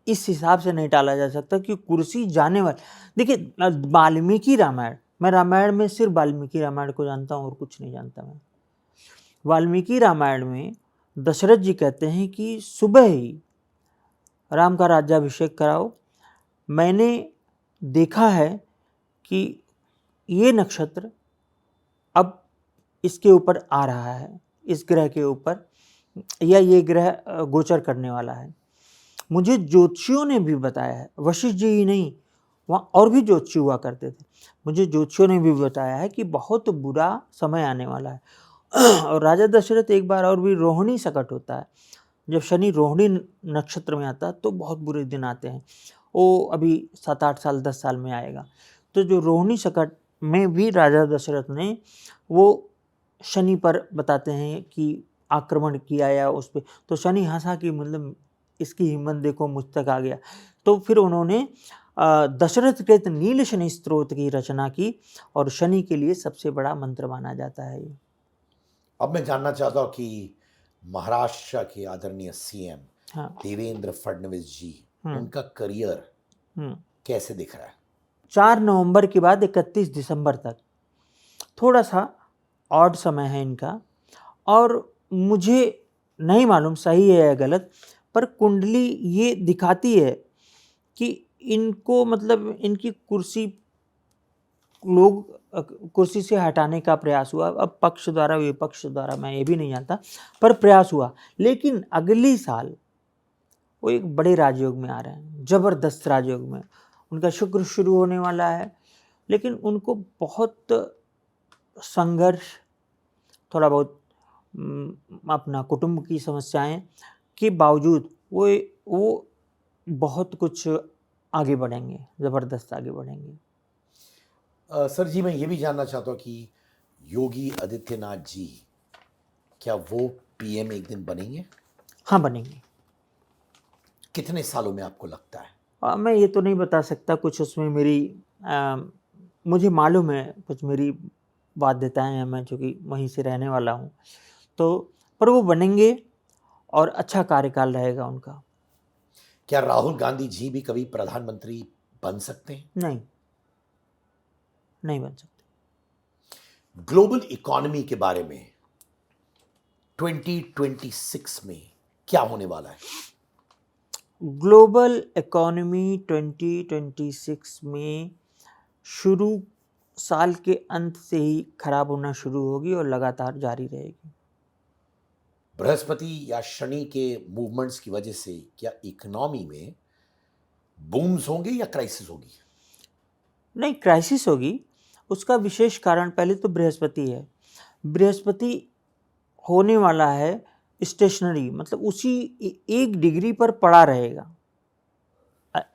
इस हिसाब से नहीं टाला जा सकता कि कुर्सी जाने वाली। देखिए, वाल्मीकि रामायण, मैं रामायण में सिर्फ वाल्मीकि रामायण को जानता हूँ और कुछ नहीं जानता मैं। वाल्मीकि रामायण में दशरथ जी कहते हैं कि सुबह ही राम का राज्याभिषेक कराओ। मैंने देखा है कि ये नक्षत्र अब इसके ऊपर आ रहा है, इस ग्रह के ऊपर, या ये ग्रह गोचर करने वाला है। मुझे ज्योतिषियों ने भी बताया है, वशिष्ठ जी ही नहीं, वहाँ और भी ज्योतिषी हुआ करते थे। मुझे ज्योतिषियों ने भी बताया है कि बहुत बुरा समय आने वाला है। और राजा दशरथ एक बार और भी रोहिणी संकट होता है। जब शनि रोहिणी नक्षत्र में आता है तो बहुत बुरे दिन आते हैं। वो अभी 7-8 साल 10 साल में आएगा। तो जो रोहिणी संकट में भी राजा दशरथ ने वो शनि पर बताते हैं कि आक्रमण किया या उस पर, तो शनि हंसा कि मतलब इसकी हिम्मत देखो, मुझ तक आ गया। तो फिर उन्होंने दशरथ कृत नील शनि स्तोत्र की रचना की और शनि के लिए सबसे बड़ा मंत्र माना जाता है ये। अब मैं जानना चाहता हूँ कि महाराष्ट्र के आदरणीय सीएम हाँ। देवेंद्र फडणवीस जी, उनका करियर कैसे दिख रहा है? 4 नवंबर के बाद 31 दिसंबर तक थोड़ा सा ऑड समय है इनका, और मुझे नहीं मालूम सही है या गलत, पर कुंडली ये दिखाती है कि इनको मतलब इनकी कुर्सी लोग कुर्सी से हटाने का प्रयास हुआ। अब पक्ष द्वारा विपक्ष द्वारा मैं ये भी नहीं जानता, पर प्रयास हुआ। लेकिन अगली साल वो एक बड़े राजयोग में आ रहे हैं, जबरदस्त राजयोग में। उनका शुक्र शुरू होने वाला है, लेकिन उनको बहुत संघर्ष, थोड़ा बहुत अपना कुटुंब की समस्याएं के बावजूद वो बहुत कुछ आगे बढ़ेंगे, ज़बरदस्त आगे बढ़ेंगे। सर जी, मैं ये भी जानना चाहता हूँ कि योगी आदित्यनाथ जी, क्या वो पीएम एक दिन बनेंगे? हाँ, बनेंगे। कितने सालों में आपको लगता है? मैं ये तो नहीं बता सकता, कुछ उसमें मेरी मुझे मालूम है, कुछ मेरी बाध्यताएं हैं, मैं चूँकि वहीं से रहने वाला हूँ, तो पर वो बनेंगे और अच्छा कार्यकाल रहेगा उनका। क्या राहुल गांधी जी भी कभी प्रधानमंत्री बन सकते हैं? नहीं, नहीं बन सकते। ग्लोबल इकोनॉमी के बारे में 2026 में क्या होने वाला है? ग्लोबल इकोनॉमी 2026 में शुरू साल के अंत से ही खराब होना शुरू होगी और लगातार जारी रहेगी। बृहस्पति या शनि के मूवमेंट्स की वजह से क्या इकोनॉमी में बूम्स होंगे या क्राइसिस होगी? नहीं, क्राइसिस होगी। उसका विशेष कारण पहले तो बृहस्पति है। बृहस्पति होने वाला है स्टेशनरी, मतलब उसी 1 डिग्री पर पड़ा रहेगा।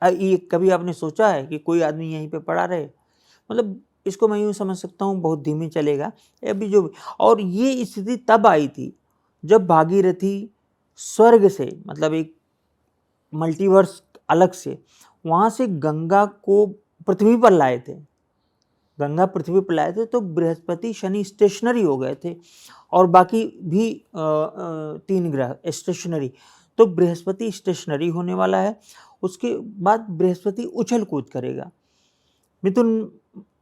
ये कभी आपने सोचा है कि कोई आदमी यहीं पे पड़ा रहे? मतलब इसको मैं यूँ समझ सकता हूँ, बहुत धीमे चलेगा अभी जो। और ये स्थिति तब आई थी जब भागीरथी स्वर्ग से, मतलब एक मल्टीवर्स अलग से, वहाँ से गंगा को पृथ्वी पर लाए थे। गंगा पृथ्वी पर लाए थे तो बृहस्पति शनि स्टेशनरी हो गए थे और बाकी भी 3 ग्रह स्टेशनरी। तो बृहस्पति स्टेशनरी होने वाला है। उसके बाद बृहस्पति उछल कूद करेगा, मिथुन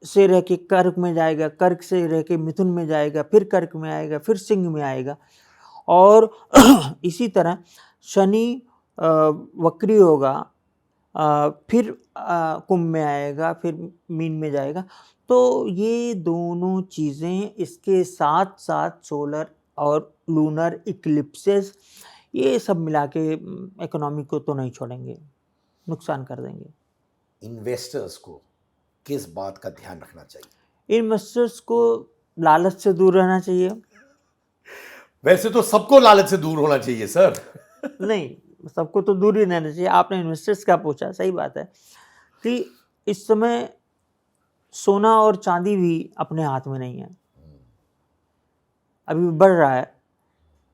से रह के कर्क में जाएगा, कर्क से रह के मिथुन में जाएगा, फिर कर्क में आएगा, फिर सिंह में आएगा, और इसी तरह शनि वक्री होगा, फिर कुंभ में आएगा, फिर मीन में जाएगा। तो ये दोनों चीज़ें इसके साथ साथ सोलर और लूनर इक्लिप्सेस, ये सब मिला के इकोनॉमी को तो नहीं छोड़ेंगे, नुकसान कर देंगे। इन्वेस्टर्स को किस बात का ध्यान रखना चाहिए? इन्वेस्टर्स को लालच से दूर रहना चाहिए। वैसे तो सबको लालच से दूर होना चाहिए सर। नहीं, सबको तो दूर ही रहना चाहिए। आपने इन्वेस्टर्स क्या पूछा, सही बात है कि इस समय सोना और चांदी भी अपने हाथ में नहीं है, अभी बढ़ रहा है,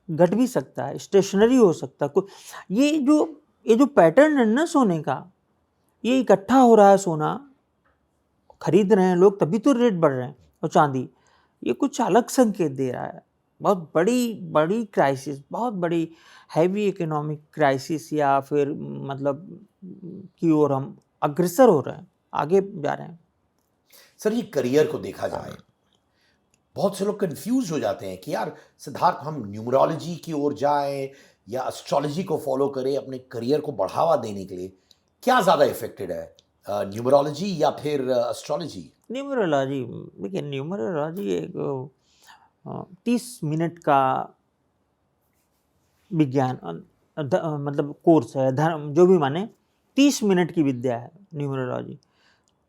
घट भी सकता है, स्टेशनरी हो सकता है। ये जो पैटर्न है ना सोने का, ये इकट्ठा हो रहा है सोना, खरीद रहे हैं लोग तभी तो रेट बढ़ रहे हैं, और चांदी, ये कुछ अलग संकेत दे रहा है। बहुत बड़ी क्राइसिस, बहुत बड़ी हैवी इकोनॉमिक क्राइसिस, या फिर मतलब की ओर हम अग्रसर हो रहे हैं, आगे जा रहे हैं। सर ये करियर को देखा जाए, बहुत से लोग कंफ्यूज हो जाते हैं कि यार सिद्धार्थ हम न्यूमरोलॉजी की ओर जाएं या एस्ट्रोलॉजी को फॉलो करें अपने करियर को बढ़ावा देने के लिए, क्या ज़्यादा इफेक्टेड है, न्यूमरोलॉजी या फिर एस्ट्रोलॉजी? न्यूमरोलॉजी, देखिए न्यूमरोलॉजी एक 30 मिनट का विज्ञान, मतलब कोर्स है, धर्म जो भी माने, 30 मिनट की विद्या है न्यूमरोलॉजी।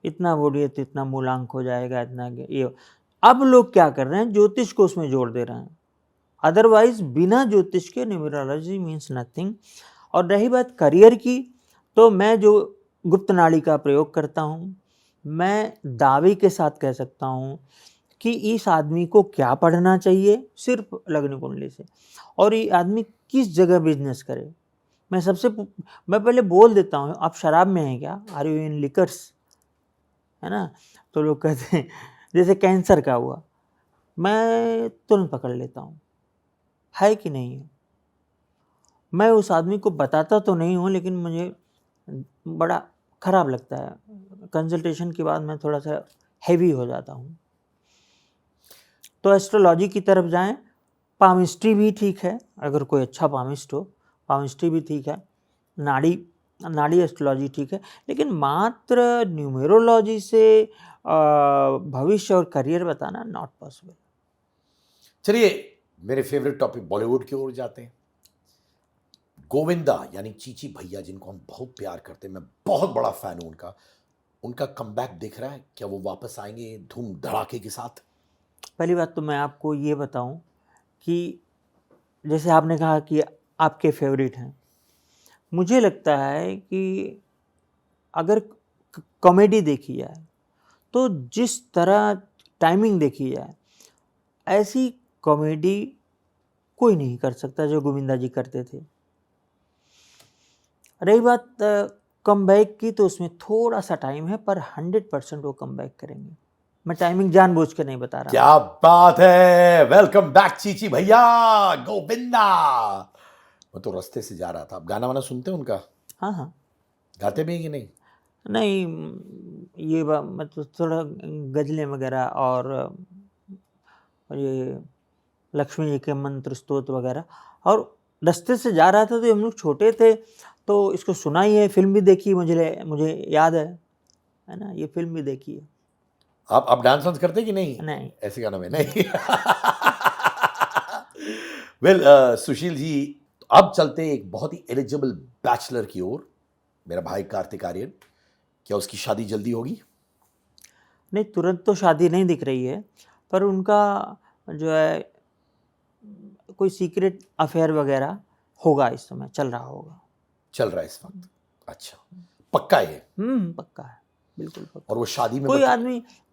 इतना बोलिए तो इतना मूलांक हो जाएगा, इतना ये। अब लोग क्या कर रहे हैं, ज्योतिष को उसमें जोड़ दे रहे हैं। अदरवाइज बिना ज्योतिष के न्यूमरोलॉजी मीन्स नथिंग। और रही बात करियर की, तो मैं जो गुप्त नाड़ी का प्रयोग करता हूँ, मैं दावे के साथ कह सकता हूँ कि इस आदमी को क्या पढ़ना चाहिए सिर्फ लग्न कुंडली से, और ये आदमी किस जगह बिजनेस करे। मैं पहले बोल देता हूँ, आप शराब में हैं क्या, आर यू इन लिकर्स, है ना? तो लोग कहते हैं, जैसे कैंसर का हुआ, मैं तुरंत पकड़ लेता हूँ है कि नहीं है। मैं उस आदमी को बताता तो नहीं हूँ, लेकिन मुझे बड़ा खराब लगता है। कंसल्टेशन के बाद मैं थोड़ा सा हैवी हो जाता हूँ। तो एस्ट्रोलॉजी की तरफ जाएं। पामिस्ट्री भी ठीक है, अगर कोई अच्छा पामिस्ट हो, पामिस्ट्री भी ठीक है। नाड़ी एस्ट्रोलॉजी ठीक है, लेकिन मात्र न्यूमेरोलॉजी से भविष्य और करियर बताना नॉट पॉसिबल। चलिए मेरे फेवरेट टॉपिक बॉलीवुड की ओर जाते हैं। गोविंदा यानी चीची भैया, जिनको हम बहुत प्यार करते हैं, मैं बहुत बड़ा फैन हूं उनका कमबैक दिख रहा है। क्या वो वापस आएंगे धूम धड़ाके के साथ? पहली बात तो मैं आपको ये बताऊं कि जैसे आपने कहा कि आपके फेवरेट हैं, मुझे लगता है कि अगर कॉमेडी देखी जाए तो जिस तरह टाइमिंग देखी जाए, ऐसी कॉमेडी कोई नहीं कर सकता जो गोविंदा जी करते थे। रही बात कमबैक की, तो उसमें थोड़ा सा टाइम है, पर 100% वो कमबैक करेंगे। मैं टाइमिंग जानबूझ के नहीं बता रहा। क्या बात है, वेलकम बैक चीची भैया, गोविंदा। मैं तो रास्ते से जा रहा था। आप गाना वाना सुनते हैं उनका? हाँ हाँ। गाते भी हैं कि नहीं? नहीं, ये मतलब थोड़ा गजलें वगैरह, और ये लक्ष्मी जी के मंत्र स्तोत्र वगैरह। और रास्ते से जा रहा था तो हम लोग छोटे थे, तो इसको सुना ही है, फिल्म भी देखी, मुझे याद है ना, ये फिल्म भी देखी है। आप डांस वांस करते कि नहीं? नहीं। ऐसे गानों में नहीं। वेल सुशील जी, अब चलते एक बहुत ही एलिजिबल बैचलर की ओर। मेरा भाई कार्तिक आर्यन, क्या उसकी शादी जल्दी होगी? नहीं, तुरंत तो शादी नहीं दिख रही है, पर उनका जो है कोई सीक्रेट अफेयर वगैरह होगा, इस समय चल रहा होगा। चल रहा है इस वक्त? अच्छा, पक्का है? पक्का है, बिल्कुल पक्का। और वो शादी में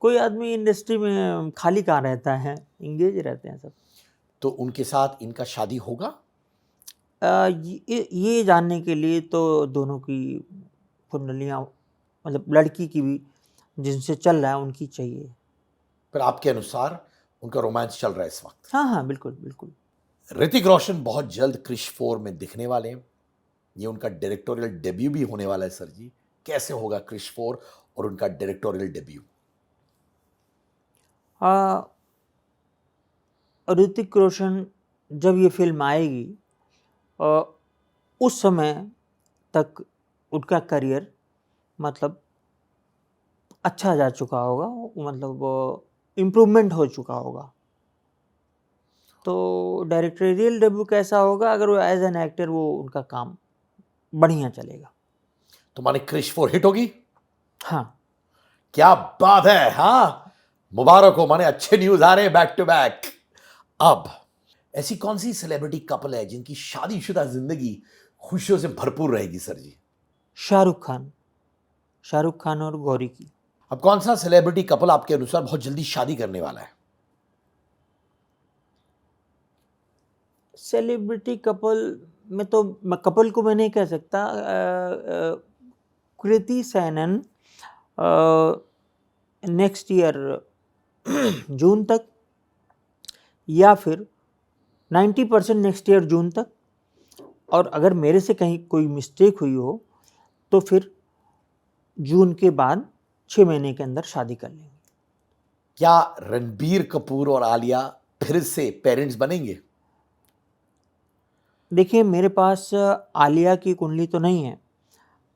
कोई आदमी इंडस्ट्री में खाली कहाँ रहता है, इंगेज रहते हैं सब। तो उनके साथ इनका शादी होगा? ये जानने के लिए तो दोनों की कुंडलियाँ, मतलब लड़की की भी जिनसे चल रहा है उनकी चाहिए। पर आपके अनुसार उनका रोमांस चल रहा है इस वक्त? हाँ हाँ, बिल्कुल बिल्कुल। ऋतिक रोशन बहुत जल्द क्रिश 4 में दिखने वाले हैं। ये उनका डायरेक्टोरियल डेब्यू भी होने वाला है। सर जी, कैसे होगा क्रिश 4 और उनका डायरेक्टोरियल डेब्यू? ऋतिक रोशन जब ये फिल्म आएगी, उस समय तक उनका करियर मतलब अच्छा जा चुका होगा, मतलब इम्प्रूवमेंट हो चुका होगा। तो डायरेक्टोरियल डेब्यू कैसा होगा, अगर वो एज एन एक्टर, वो उनका काम बढ़िया चलेगा। तो माने क्रिश 4 हिट होगी? हाँ। क्या बात है, हाँ, मुबारक हो, माने अच्छे न्यूज आ रहे हैं बैक टू बैक। अब ऐसी कौन सी सेलिब्रिटी कपल है जिनकी शादीशुदा जिंदगी खुशियों से भरपूर रहेगी सर जी? शाहरुख खान और गौरी की। अब कौन सा सेलिब्रिटी कपल आपके अनुसार बहुत जल्दी शादी करने वाला है? सेलिब्रिटी कपल में तो कपल को मैं नहीं कह सकता। कृति सैनन नेक्स्ट ईयर जून तक, या फिर 90% नेक्स्ट ईयर जून तक, और अगर मेरे से कहीं कोई मिस्टेक हुई हो तो फिर जून के बाद 6 महीने के अंदर शादी कर लेंगे। क्या रणबीर कपूर और आलिया फिर से पेरेंट्स बनेंगे? देखिए, मेरे पास आलिया की कुंडली तो नहीं है,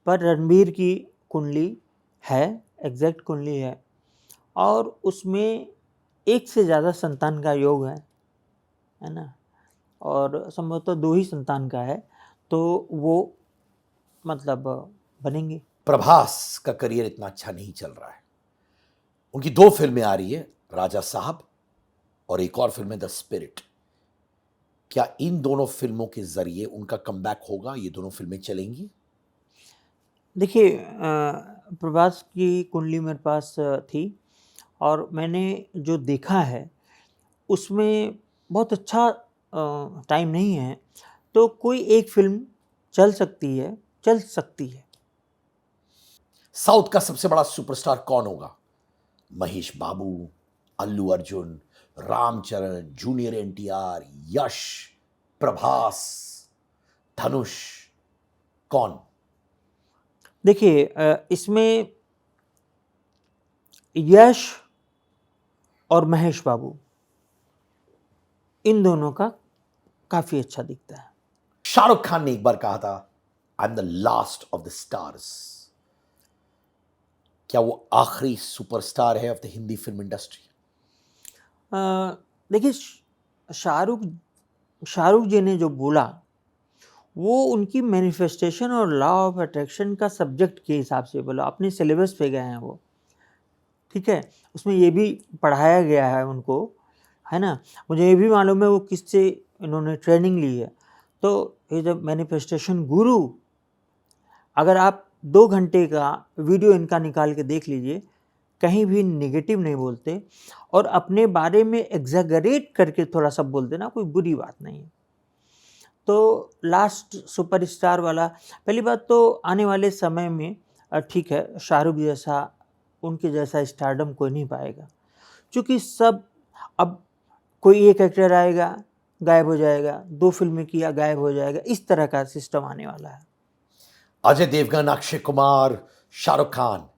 पर रणबीर की कुंडली है, एग्जैक्ट कुंडली है, और उसमें एक से ज़्यादा संतान का योग है ना, और संभवतः 2 ही संतान का है, तो वो मतलब बनेंगे। प्रभास का करियर इतना अच्छा नहीं चल रहा है, उनकी 2 फिल्में आ रही है, राजा साहब और एक और फिल्म है द स्पिरिट। क्या इन दोनों फिल्मों के जरिए उनका कमबैक होगा? ये दोनों फिल्में चलेंगी? देखिए, प्रभास की कुंडली मेरे पास थी, और मैंने जो देखा है उसमें बहुत अच्छा टाइम नहीं है, तो कोई एक फिल्म चल सकती है। साउथ का सबसे बड़ा सुपरस्टार कौन होगा? महेश बाबू, अल्लू अर्जुन, रामचरण, जूनियर एनटीआर, यश, प्रभास, धनुष, कौन? देखिए, इसमें यश और महेश बाबू, इन दोनों का काफ़ी अच्छा दिखता है। शाहरुख खान ने एक बार कहा था, I am the last of the stars. क्या वो आखिरी सुपरस्टार है of the Hindi film industry? देखिए, शाहरुख शाहरुख जी ने जो बोला वो उनकी मैनिफेस्टेशन और लॉ ऑफ अट्रैक्शन का सब्जेक्ट के हिसाब से बोला, अपने सिलेबस पे गए हैं वो, ठीक है, उसमें ये भी पढ़ाया गया है उनको, है ना। मुझे ये भी मालूम है वो किससे इन्होंने ट्रेनिंग ली है। तो ये जब मैनिफेस्टेशन गुरु, अगर आप 2 घंटे का वीडियो इनका निकाल के देख लीजिए, कहीं भी नेगेटिव नहीं बोलते, और अपने बारे में एग्जैगरेट करके थोड़ा सा बोल देना कोई बुरी बात नहीं है। तो लास्ट सुपरस्टार वाला, पहली बात तो आने वाले समय में ठीक है, शाहरुख जैसा, उनके जैसा स्टारडम कोई नहीं पाएगा, क्योंकि सब अब कोई एक एक्टर आएगा गायब हो जाएगा, 2 फिल्में किया गायब हो जाएगा, इस तरह का सिस्टम आने वाला है। अजय देवगन, अक्षय कुमार, शाहरुख खान,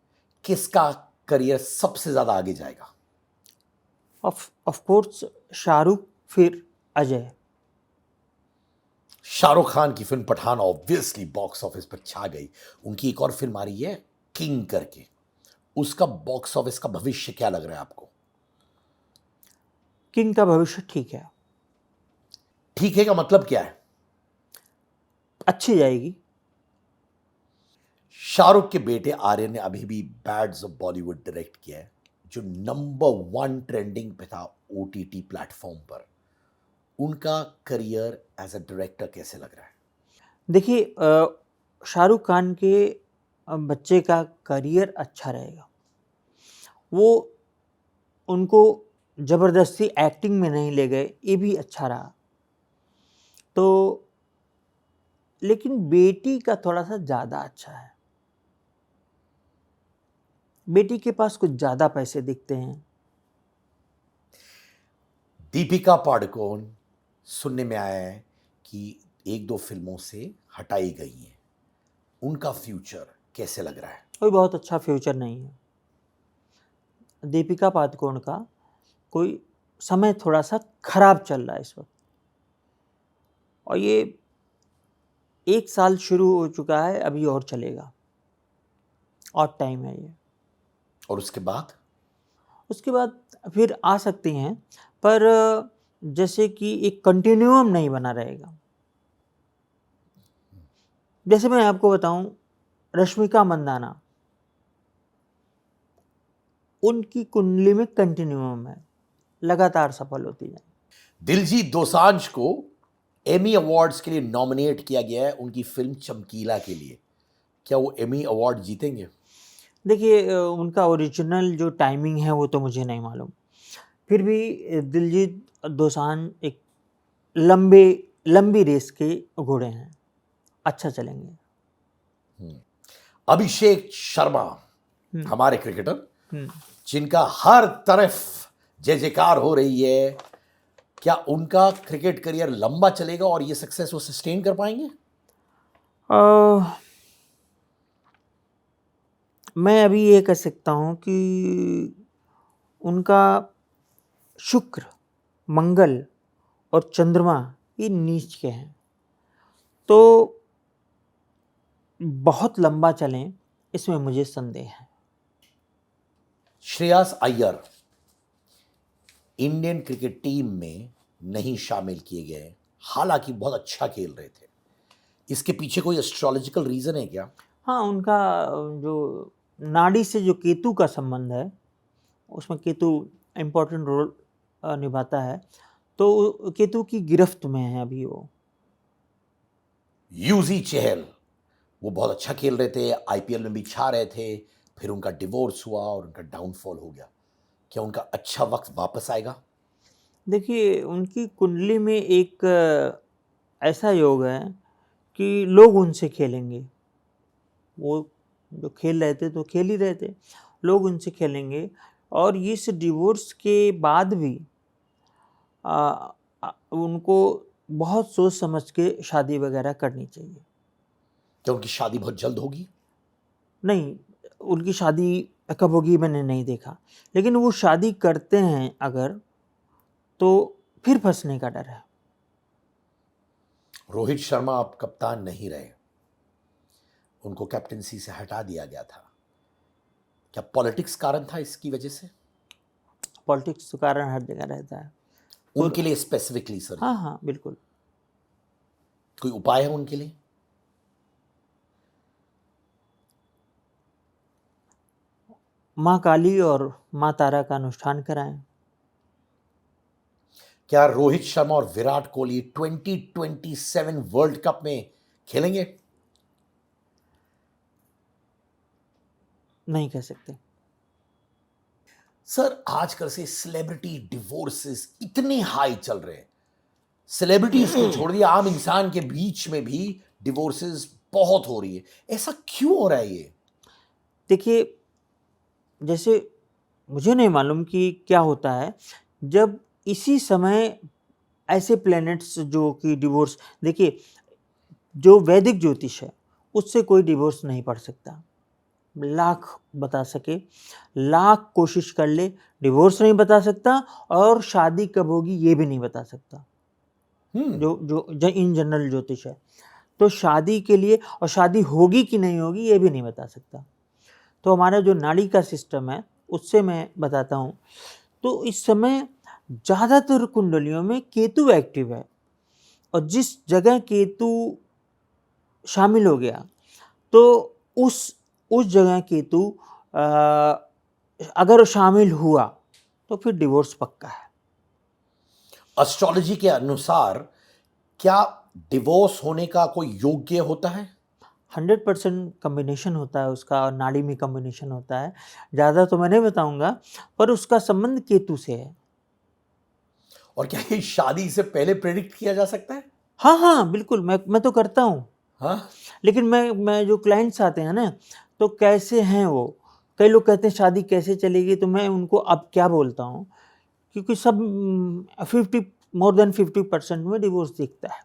किसका करियर सबसे ज्यादा आगे जाएगा? ऑफ कोर्स शाहरुख, फिर अजय। शाहरुख खान की film Pathaan obviously box office पर छा गई। उनकी एक और फिल्म आ रही है किंग करके, उसका बॉक्स ऑफिस का भविष्य क्या लग रहा है आपको? किंग का भविष्य ठीक है, ठीक है का मतलब क्या है? अच्छी जाएगी। शाहरुख के बेटे आर्यन ने अभी भी बैड्स ऑफ बॉलीवुड डायरेक्ट किया है, जो नंबर 1 ट्रेंडिंग पे था ओटीटी प्लेटफॉर्म पर। उनका करियर एज अ डायरेक्टर कैसे लग रहा है? देखिए, शाहरुख खान के बच्चे का करियर अच्छा रहेगा। वो उनको ज़बरदस्ती एक्टिंग में नहीं ले गए, ये भी अच्छा रहा। तो लेकिन बेटी का थोड़ा सा ज़्यादा अच्छा है, बेटी के पास कुछ ज़्यादा पैसे दिखते हैं। दीपिका पादुकोण सुनने में आया है कि 1-2 फिल्मों से हटाई गई हैं, उनका फ्यूचर कैसे लग रहा है? कोई बहुत अच्छा फ्यूचर नहीं है दीपिका पादुकोण का, कोई समय थोड़ा सा खराब चल रहा है इस वक्त, और ये 1 साल शुरू हो चुका है, अभी और चलेगा, और टाइम है ये। और उसके बाद? उसके बाद फिर आ सकती हैं, पर जैसे कि एक कंटिन्यूम नहीं बना रहेगा। जैसे मैं आपको बताऊं, रश्मिका मंदाना उनकी कुंडली में कंटिन्यूम है, लगातार सफल होती जाए। दिलजीत दोसांझ को एमी अवार्ड्स के लिए नॉमिनेट किया गया है उनकी फिल्म चमकीला के लिए। क्या वो एमी अवार्ड जीतेंगे? देखिए उनका ओरिजिनल जो टाइमिंग है वो तो मुझे नहीं मालूम, फिर भी दिलजीत दोसांझ एक लंबी रेस के घोड़े हैं, अच्छा चलेंगे। अभिषेक शर्मा हमारे क्रिकेटर हम्म। जिनका हर तरफ जय जयकार हो रही है, क्या उनका क्रिकेट करियर लंबा चलेगा और ये सक्सेस वो सस्टेन कर पाएंगे? मैं अभी ये कह सकता हूँ कि उनका शुक्र, मंगल और चंद्रमा ये नीच के हैं, तो बहुत लंबा चलें इसमें मुझे संदेह है। Shreyas Iyer Indian cricket team में नहीं शामिल किए गए, हालांकि बहुत अच्छा खेल रहे थे। इसके पीछे कोई एस्ट्रोलॉजिकल रीजन है क्या? हाँ, उनका जो नाड़ी से जो केतु का संबंध है, उसमें केतु इम्पोर्टेंट रोल निभाता है, तो केतु की गिरफ्त में है अभी वो। यूजी चहल वो बहुत अच्छा खेल रहे थे, आईपीएल में भी छा रहे थे, फिर उनका डिवोर्स हुआ और उनका डाउनफॉल हो गया। क्या उनका अच्छा वक्त वापस आएगा? देखिए उनकी कुंडली में एक ऐसा योग है कि लोग उनसे खेलेंगे, वो जो खेल रहे थे तो खेल ही रहे थे, लोग उनसे खेलेंगे, और इस डिवोर्स के बाद भी उनको बहुत सोच समझ के शादी वगैरह करनी चाहिए। क्या उनकी शादी बहुत जल्द होगी? नहीं, उनकी शादी कब होगी मैंने नहीं देखा, लेकिन वो शादी करते हैं अगर, तो फिर फंसने का डर है। रोहित शर्मा अब कप्तान नहीं रहे, उनको कैप्टनसी से हटा दिया गया था। क्या पॉलिटिक्स कारण था इसकी वजह से? पॉलिटिक्स का कारण हर जगह रहता है। उनके लिए स्पेसिफिकली सर, हाँ हाँ बिल्कुल। कोई उपाय है उनके लिए? माँ काली और माँ तारा का अनुष्ठान कराएं। क्या रोहित शर्मा और विराट कोहली 2027 वर्ल्ड कप में खेलेंगे? नहीं कह सकते। सर आजकल से सेलिब्रिटी डिवोर्सेस इतने हाई चल रहे हैं, सेलिब्रिटीज को छोड़ दिया, आम इंसान के बीच में भी डिवोर्सेस बहुत हो रही है। ऐसा क्यों हो रहा है ये? देखिए जैसे मुझे नहीं मालूम कि क्या होता है, जब इसी समय ऐसे प्लैनेट्स जो कि डिवोर्स, देखिए जो वैदिक ज्योतिष है उससे कोई डिवोर्स नहीं पढ़ सकता, लाख बता सके, लाख कोशिश कर ले, डिवोर्स नहीं बता सकता, और शादी कब होगी ये भी नहीं बता सकता। जो इन जनरल ज्योतिष है, तो शादी के लिए, और शादी होगी कि नहीं होगी ये भी नहीं बता सकता। तो हमारा जो नाड़ी का सिस्टम है उससे मैं बताता हूँ, तो इस समय ज़्यादातर कुंडलियों में केतु एक्टिव है, और जिस जगह केतु शामिल हो गया तो उस जगह केतु अगर शामिल हुआ तो फिर डिवोर्स पक्का है। एस्ट्रोलॉजी के अनुसार क्या डिवोर्स होने का कोई योग्य होता है? 100% कम्बिनेशन होता है उसका, और नाड़ी में कम्बिनेशन होता है, ज़्यादा तो मैं नहीं बताऊंगा, पर उसका संबंध केतु से है। और क्या ये शादी से पहले प्रेडिक्ट किया जा सकता है? हाँ हाँ बिल्कुल, मैं तो करता हूँ। हाँ, लेकिन मैं जो क्लाइंट्स आते हैं ना, तो कैसे हैं वो, कई लोग कहते हैं शादी कैसे चलेगी, तो मैं उनको अब क्या बोलता हूँ, क्योंकि सब 50% में डिवोर्स दिखता है।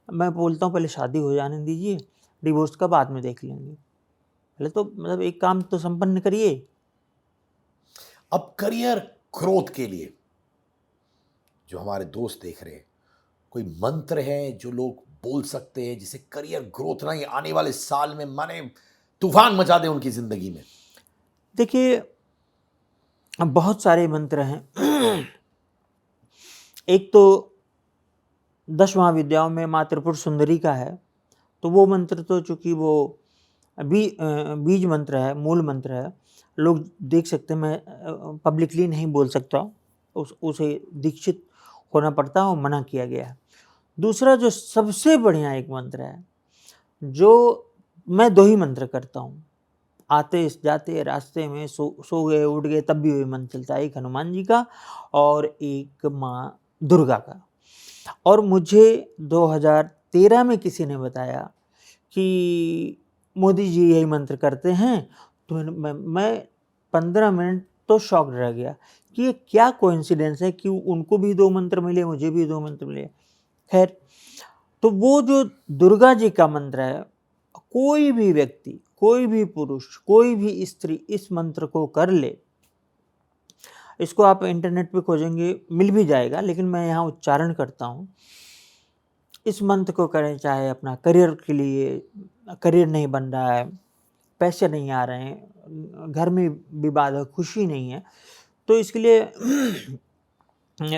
मैं बोलता हूँ पहले शादी हो जाने दीजिए, डिवोर्स का बाद में देख लेंगे, पहले तो मतलब एक काम तो संपन्न करिए। अब करियर ग्रोथ के लिए जो हमारे दोस्त देख रहे हैं, कोई मंत्र है जो लोग बोल सकते हैं जिसे करियर ग्रोथ ना, ये आने वाले साल में माने तूफान मचा दे उनकी जिंदगी में? देखिए अब बहुत सारे मंत्र हैं। एक तो 10 महाविद्याओं में माँ त्रिपुर सुंदरी का है, तो वो मंत्र तो चूंकि वो बीज मंत्र है, मूल मंत्र है, लोग देख सकते हैं, मैं पब्लिकली नहीं बोल सकता, उसे दीक्षित होना पड़ता है और मना किया गया है। दूसरा जो सबसे बढ़िया एक मंत्र है, जो मैं 2 ही मंत्र करता हूँ, आते जाते रास्ते में सो गए उठ गए तब भी वही मंत्र चलता है, एक हनुमान जी का और एक माँ दुर्गा का। और मुझे 2013 में किसी ने बताया कि मोदी जी यही मंत्र करते हैं, तो मैं 15 मिनट तो शॉक्ड रह गया कि ये क्या कोइंसिडेंस है कि उनको भी 2 मंत्र मिले, मुझे भी 2 मंत्र मिले। खैर, तो वो जो दुर्गा जी का मंत्र है, कोई भी व्यक्ति, कोई भी पुरुष, कोई भी स्त्री इस मंत्र को कर ले, इसको आप इंटरनेट पे खोजेंगे मिल भी जाएगा, लेकिन मैं यहाँ उच्चारण करता हूँ। इस मंत्र को करें, चाहे अपना करियर के लिए, करियर नहीं बन रहा है, पैसे नहीं आ रहे हैं, घर में विवाद है, खुशी नहीं है, तो इसके लिए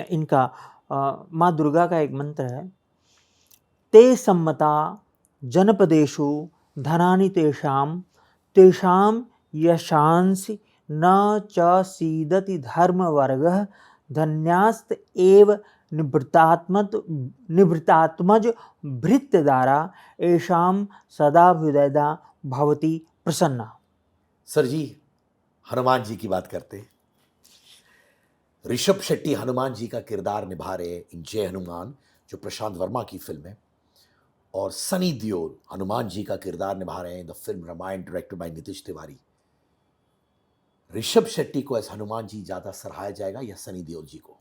इनका माँ दुर्गा का एक मंत्र है, ते सम्मता जनपदेषु धनानि तेषां तेषां यशांसि न च सीदति धर्मवर्गः धन्यास्त एव निवृत्तात्मज भृत्यदारा एषां सदाभ्युदयदा भवति प्रसन्ना। सर जी, हनुमान जी की बात करते हैं। ऋषभ शेट्टी हनुमान जी का किरदार निभा रहे हैं इन जय हनुमान, जो प्रशांत वर्मा की फिल्म है, और सनी देओल हनुमान जी का किरदार निभा रहे हैं the film Ramayan, directed by Nitesh Tiwari. Rishab Shetty को एज हनुमान जी ज्यादा सराहा जाएगा या सनी देओल जी को?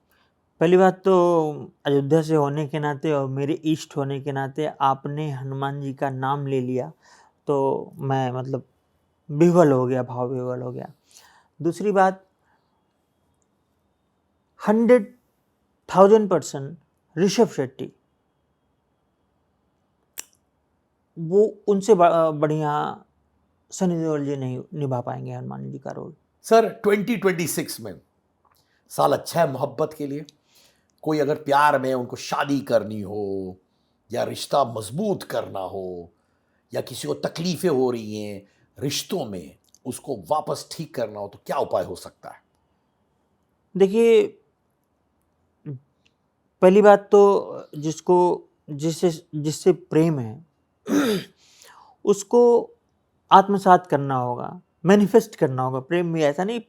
पहली बात तो अयोध्या से होने के नाते और मेरे इष्ट होने के नाते आपने हनुमान जी का नाम ले लिया, तो मैं मतलब विह्वल हो गया, भाव विह्वल हो गया। दूसरी बात, 100,000% ऋषभ शेट्टी, वो उनसे बढ़िया सनी देओल जी नहीं निभा पाएंगे हनुमान जी का रोल। सर, 2026 में साल अच्छा है मोहब्बत के लिए। कोई अगर प्यार में उनको शादी करनी हो, या रिश्ता मजबूत करना हो, या किसी को तकलीफें हो रही हैं रिश्तों में, उसको वापस ठीक करना हो, तो क्या उपाय हो सकता है? देखिए, पहली बात तो जिससे प्रेम है उसको आत्मसात करना होगा, मैनिफेस्ट करना होगा। प्रेम भी ऐसा नहीं,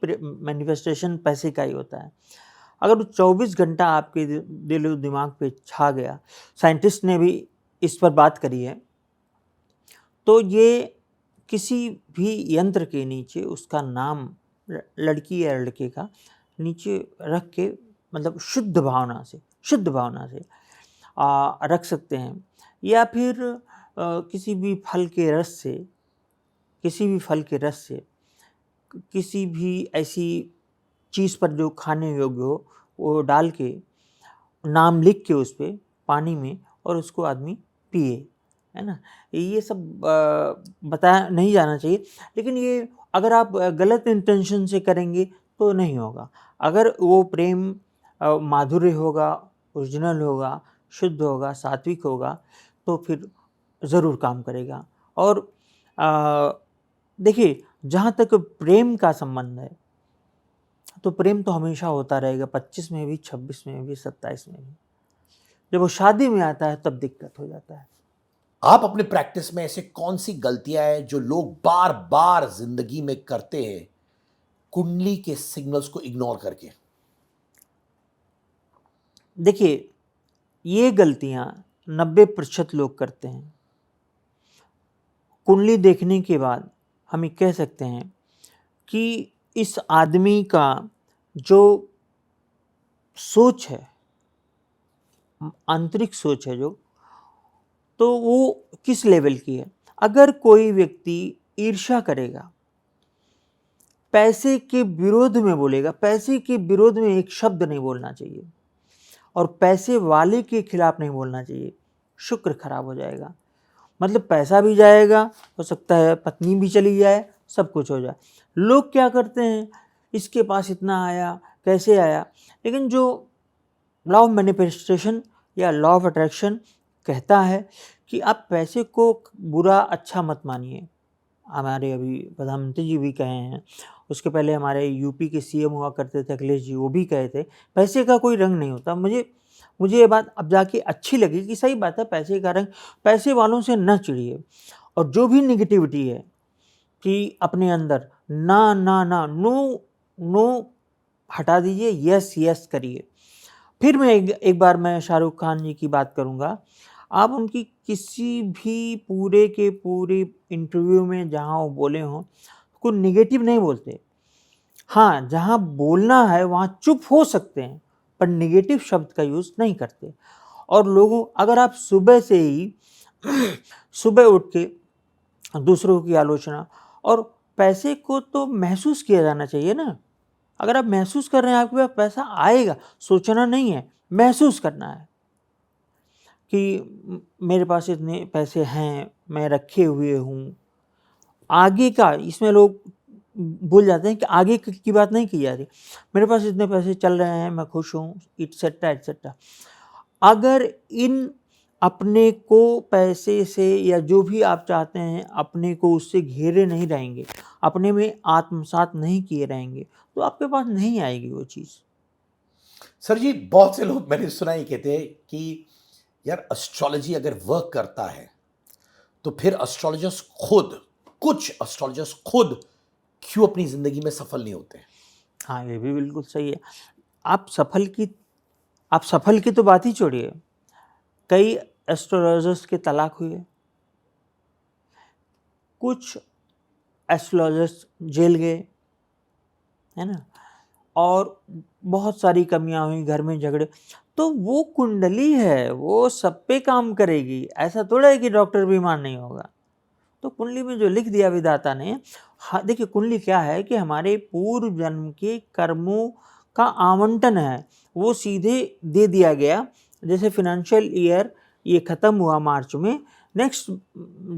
मैनिफेस्टेशन पैसे का ही होता है। अगर वो 24 घंटा आपके दिल और दिमाग पे छा गया, साइंटिस्ट ने भी इस पर बात करी है, तो ये किसी भी यंत्र के नीचे उसका नाम, लड़की या लड़के का, नीचे रख के, मतलब शुद्ध भावना से रख सकते हैं। या फिर किसी भी फल के रस से, किसी भी ऐसी चीज़ पर जो खाने योग्य हो, वो डाल के नाम लिख के उस पर पानी में, और उसको आदमी पिए, है ना। ये सब बताया नहीं जाना चाहिए, लेकिन ये अगर आप गलत इंटेंशन से करेंगे तो नहीं होगा। अगर वो प्रेम माधुर्य होगा, ओरिजिनल होगा, शुद्ध होगा, सात्विक होगा, तो फिर ज़रूर काम करेगा। और देखिए, जहाँ तक प्रेम का संबंध है, तो प्रेम तो हमेशा होता रहेगा, 25 में भी, 26 में भी, 27 में भी। जब वो शादी में आता है तब दिक्कत हो जाता है। आप अपने प्रैक्टिस में ऐसे कौन सी गलतियां हैं जो लोग बार बार जिंदगी में करते हैं कुंडली के सिग्नल्स को इग्नोर करके? देखिए, ये गलतियां 90% लोग करते हैं। कुंडली देखने के बाद हम ये कह सकते हैं कि इस आदमी का जो सोच है, आंतरिक सोच है जो, तो वो किस लेवल की है। अगर कोई व्यक्ति ईर्ष्या करेगा, पैसे के विरोध में बोलेगा, पैसे के विरोध में एक शब्द नहीं बोलना चाहिए, और पैसे वाले के खिलाफ नहीं बोलना चाहिए, शुक्र खराब हो जाएगा। मतलब पैसा भी जाएगा, हो सकता है पत्नी भी चली जाए, सब कुछ हो जाए। लोग क्या करते हैं, इसके पास इतना आया, कैसे आया, लेकिन जो लॉ ऑफ मैनिफेस्टेशन या लॉ ऑफ अट्रैक्शन कहता है कि आप पैसे को बुरा अच्छा मत मानिए। हमारे अभी प्रधानमंत्री जी भी कहे हैं, उसके पहले हमारे यूपी के सीएम हुआ करते थे अखिलेश जी, वो भी कहे थे पैसे का कोई रंग नहीं होता। मुझे ये बात अब जाके अच्छी लगी कि सही बात है, पैसे का रंग, पैसे वालों से न चिढ़िए, और जो भी निगेटिविटी है कि अपने अंदर ना ना ना नो नो हटा दीजिए, यस यस करिए। फिर मैं एक बार मैं शाहरुख खान जी की बात करूँगा। आप उनकी किसी भी पूरे के पूरे इंटरव्यू में जहाँ वो बोले हों, कोई नेगेटिव नहीं बोलते। हाँ, जहाँ बोलना है वहाँ चुप हो सकते हैं, पर नेगेटिव शब्द का यूज़ नहीं करते। और लोगों, अगर आप सुबह से ही सुबह उठ के दूसरों की आलोचना, और पैसे को तो महसूस किया जाना चाहिए ना। अगर आप महसूस कर रहे हैं आपके पास पैसा आएगा, सोचना नहीं है, महसूस करना है कि मेरे पास इतने पैसे हैं, मैं रखे हुए हूँ। आगे का इसमें लोग भूल जाते हैं कि आगे की बात नहीं की जा रही। मेरे पास इतने पैसे चल रहे हैं, मैं खुश हूँ, एटसेट्रा एटसेट्रा। अगर इन अपने को पैसे से या जो भी आप चाहते हैं, अपने को उससे घेरे नहीं रहेंगे, अपने में आत्मसात नहीं किए रहेंगे, तो आपके पास नहीं आएगी वो चीज़। सर जी, बहुत से लोग मैंने सुना ही कहते हैं कि यार एस्ट्रोलॉजी अगर वर्क करता है तो फिर एस्ट्रोलॉजर्स खुद, कुछ एस्ट्रोलॉजर्स खुद क्यों अपनी जिंदगी में सफल नहीं होते? हाँ, ये भी बिल्कुल सही है। आप सफल की तो बात ही छोड़िए, कई एस्ट्रोलॉजर्स के तलाक हुए, कुछ एस्ट्रोलॉजर्स जेल गए, है ना, और बहुत सारी कमियां हुई, घर में झगड़े। तो वो कुंडली है, वो सब पे काम करेगी, ऐसा थोड़ा है कि डॉक्टर बीमार नहीं होगा। तो कुंडली में जो लिख दिया विधाता ने, हाँ देखिए, कुंडली क्या है कि हमारे पूर्व जन्म के कर्मों का आवंटन है, वो सीधे दे दिया गया। जैसे फाइनेंशियल ईयर ये ख़त्म हुआ मार्च में, नेक्स्ट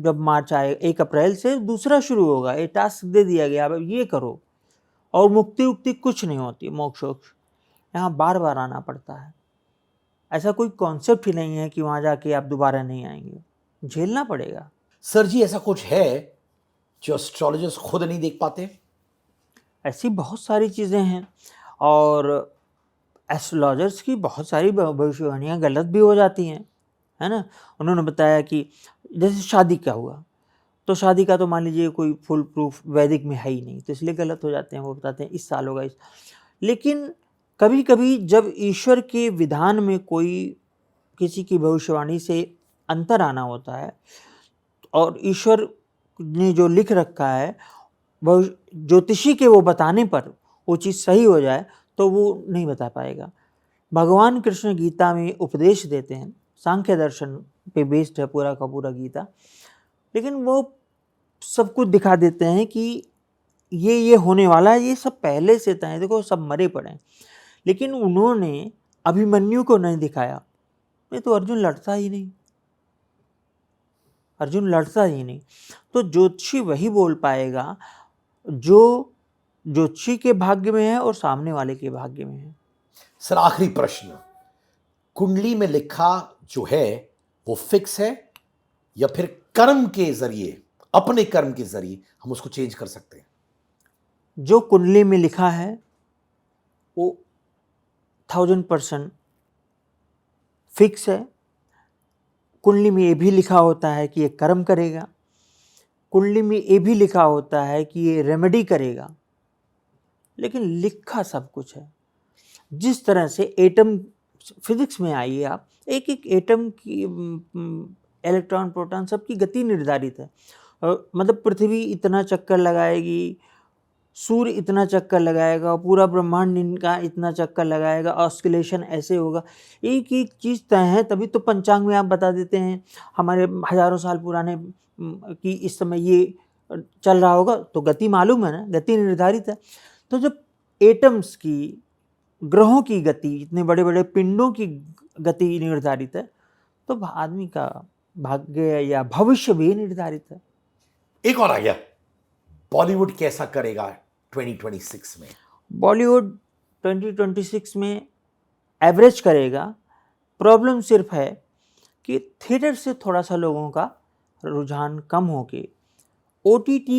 जब मार्च आए 1 अप्रैल से दूसरा शुरू होगा, ये टास्क दे दिया गया, अब ये करो। और मुक्ति उक्ति कुछ नहीं होती, मोक्ष वोक्ष यहाँ बार बार आना पड़ता है। ऐसा कोई कॉन्सेप्ट ही नहीं है कि वहाँ जाके आप दोबारा नहीं आएंगे, झेलना पड़ेगा। सर जी, ऐसा कुछ है जो एस्ट्रोलॉजर्स खुद नहीं देख पाते? ऐसी बहुत सारी चीज़ें हैं, और एस्ट्रोलॉजर्स की बहुत सारी भविष्यवाणियाँ गलत भी हो जाती हैं, है ना। उन्होंने बताया कि जैसे शादी का हुआ, तो शादी का तो मान लीजिए कोई फुल प्रूफ वैदिक में है ही नहीं, तो इसलिए गलत हो जाते हैं। वो बताते हैं इस साल होगा इस। लेकिन कभी कभी जब ईश्वर के विधान में कोई किसी की भविष्यवाणी से अंतर आना होता है, और ईश्वर ने जो लिख रखा है ज्योतिषी के वो बताने पर वो चीज़ सही हो जाए, तो वो नहीं बता पाएगा। भगवान कृष्ण गीता में उपदेश देते हैं, सांख्य दर्शन पे बेस्ड है पूरा का पूरा गीता, लेकिन वो सब कुछ दिखा देते हैं कि ये होने वाला है, ये सब पहले से तय है, देखो सब मरे पड़े हैं। लेकिन उन्होंने अभिमन्यु को नहीं दिखाया, नहीं तो अर्जुन लड़ता ही नहीं, अर्जुन लड़ता ही नहीं। तो ज्योतिषी वही बोल पाएगा जो ज्योतिषी के भाग्य में है और सामने वाले के भाग्य में है। सर, आखिरी प्रश्न, कुंडली में लिखा जो है वो फिक्स है या फिर कर्म के जरिए, अपने कर्म के जरिए हम उसको चेंज कर सकते हैं? जो कुंडली में लिखा है वो 1000% फिक्स है। कुंडली में ये भी लिखा होता है कि ये कर्म करेगा, कुंडली में ये भी लिखा होता है कि ये रेमेडी करेगा, लेकिन लिखा सब कुछ है। जिस तरह से एटम फिजिक्स में आइए आप, एक एक एटम की इलेक्ट्रॉन प्रोटॉन सबकी गति निर्धारित है। मतलब पृथ्वी इतना चक्कर लगाएगी, सूर्य इतना चक्कर लगाएगा, पूरा ब्रह्मांड इनका इतना चक्कर लगाएगा, ऑस्किलेशन ऐसे होगा, एक एक चीज़ तय है। तभी तो पंचांग में आप बता देते हैं हमारे हजारों साल पुराने कि इस समय ये चल रहा होगा, तो गति मालूम है ना, गति निर्धारित है। तो जब एटम्स की, ग्रहों की गति, इतने बड़े बड़े पिंडों की गति निर्धारित है, तो आदमी का भाग्य या भविष्य भी निर्धारित है। एक और आ गया, बॉलीवुड कैसा करेगा 2026 में? बॉलीवुड 2026 में एवरेज करेगा। प्रॉब्लम सिर्फ है कि थिएटर से थोड़ा सा लोगों का रुझान कम हो के OTT,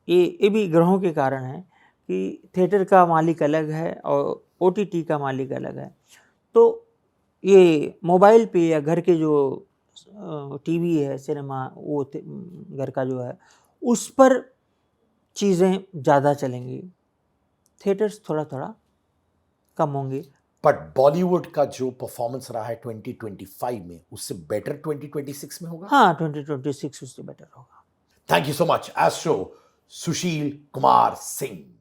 ये भी ग्रहों के कारण है कि थिएटर का मालिक अलग है और ओटीटी का मालिक अलग है। तो ये मोबाइल पे या घर के जो टीवी है, सिनेमा वो घर का जो है, उस पर चीज़ें ज़्यादा चलेंगी, थिएटर्स थोड़ा-थोड़ा कम होंगे। बट बॉलीवुड का जो परफॉर्मेंस रहा है 2025 में, उससे बेटर 2026 में होगा। हाँ, 2026 उससे बेटर होगा। Thank you so much astro Sushil Kumar Singh.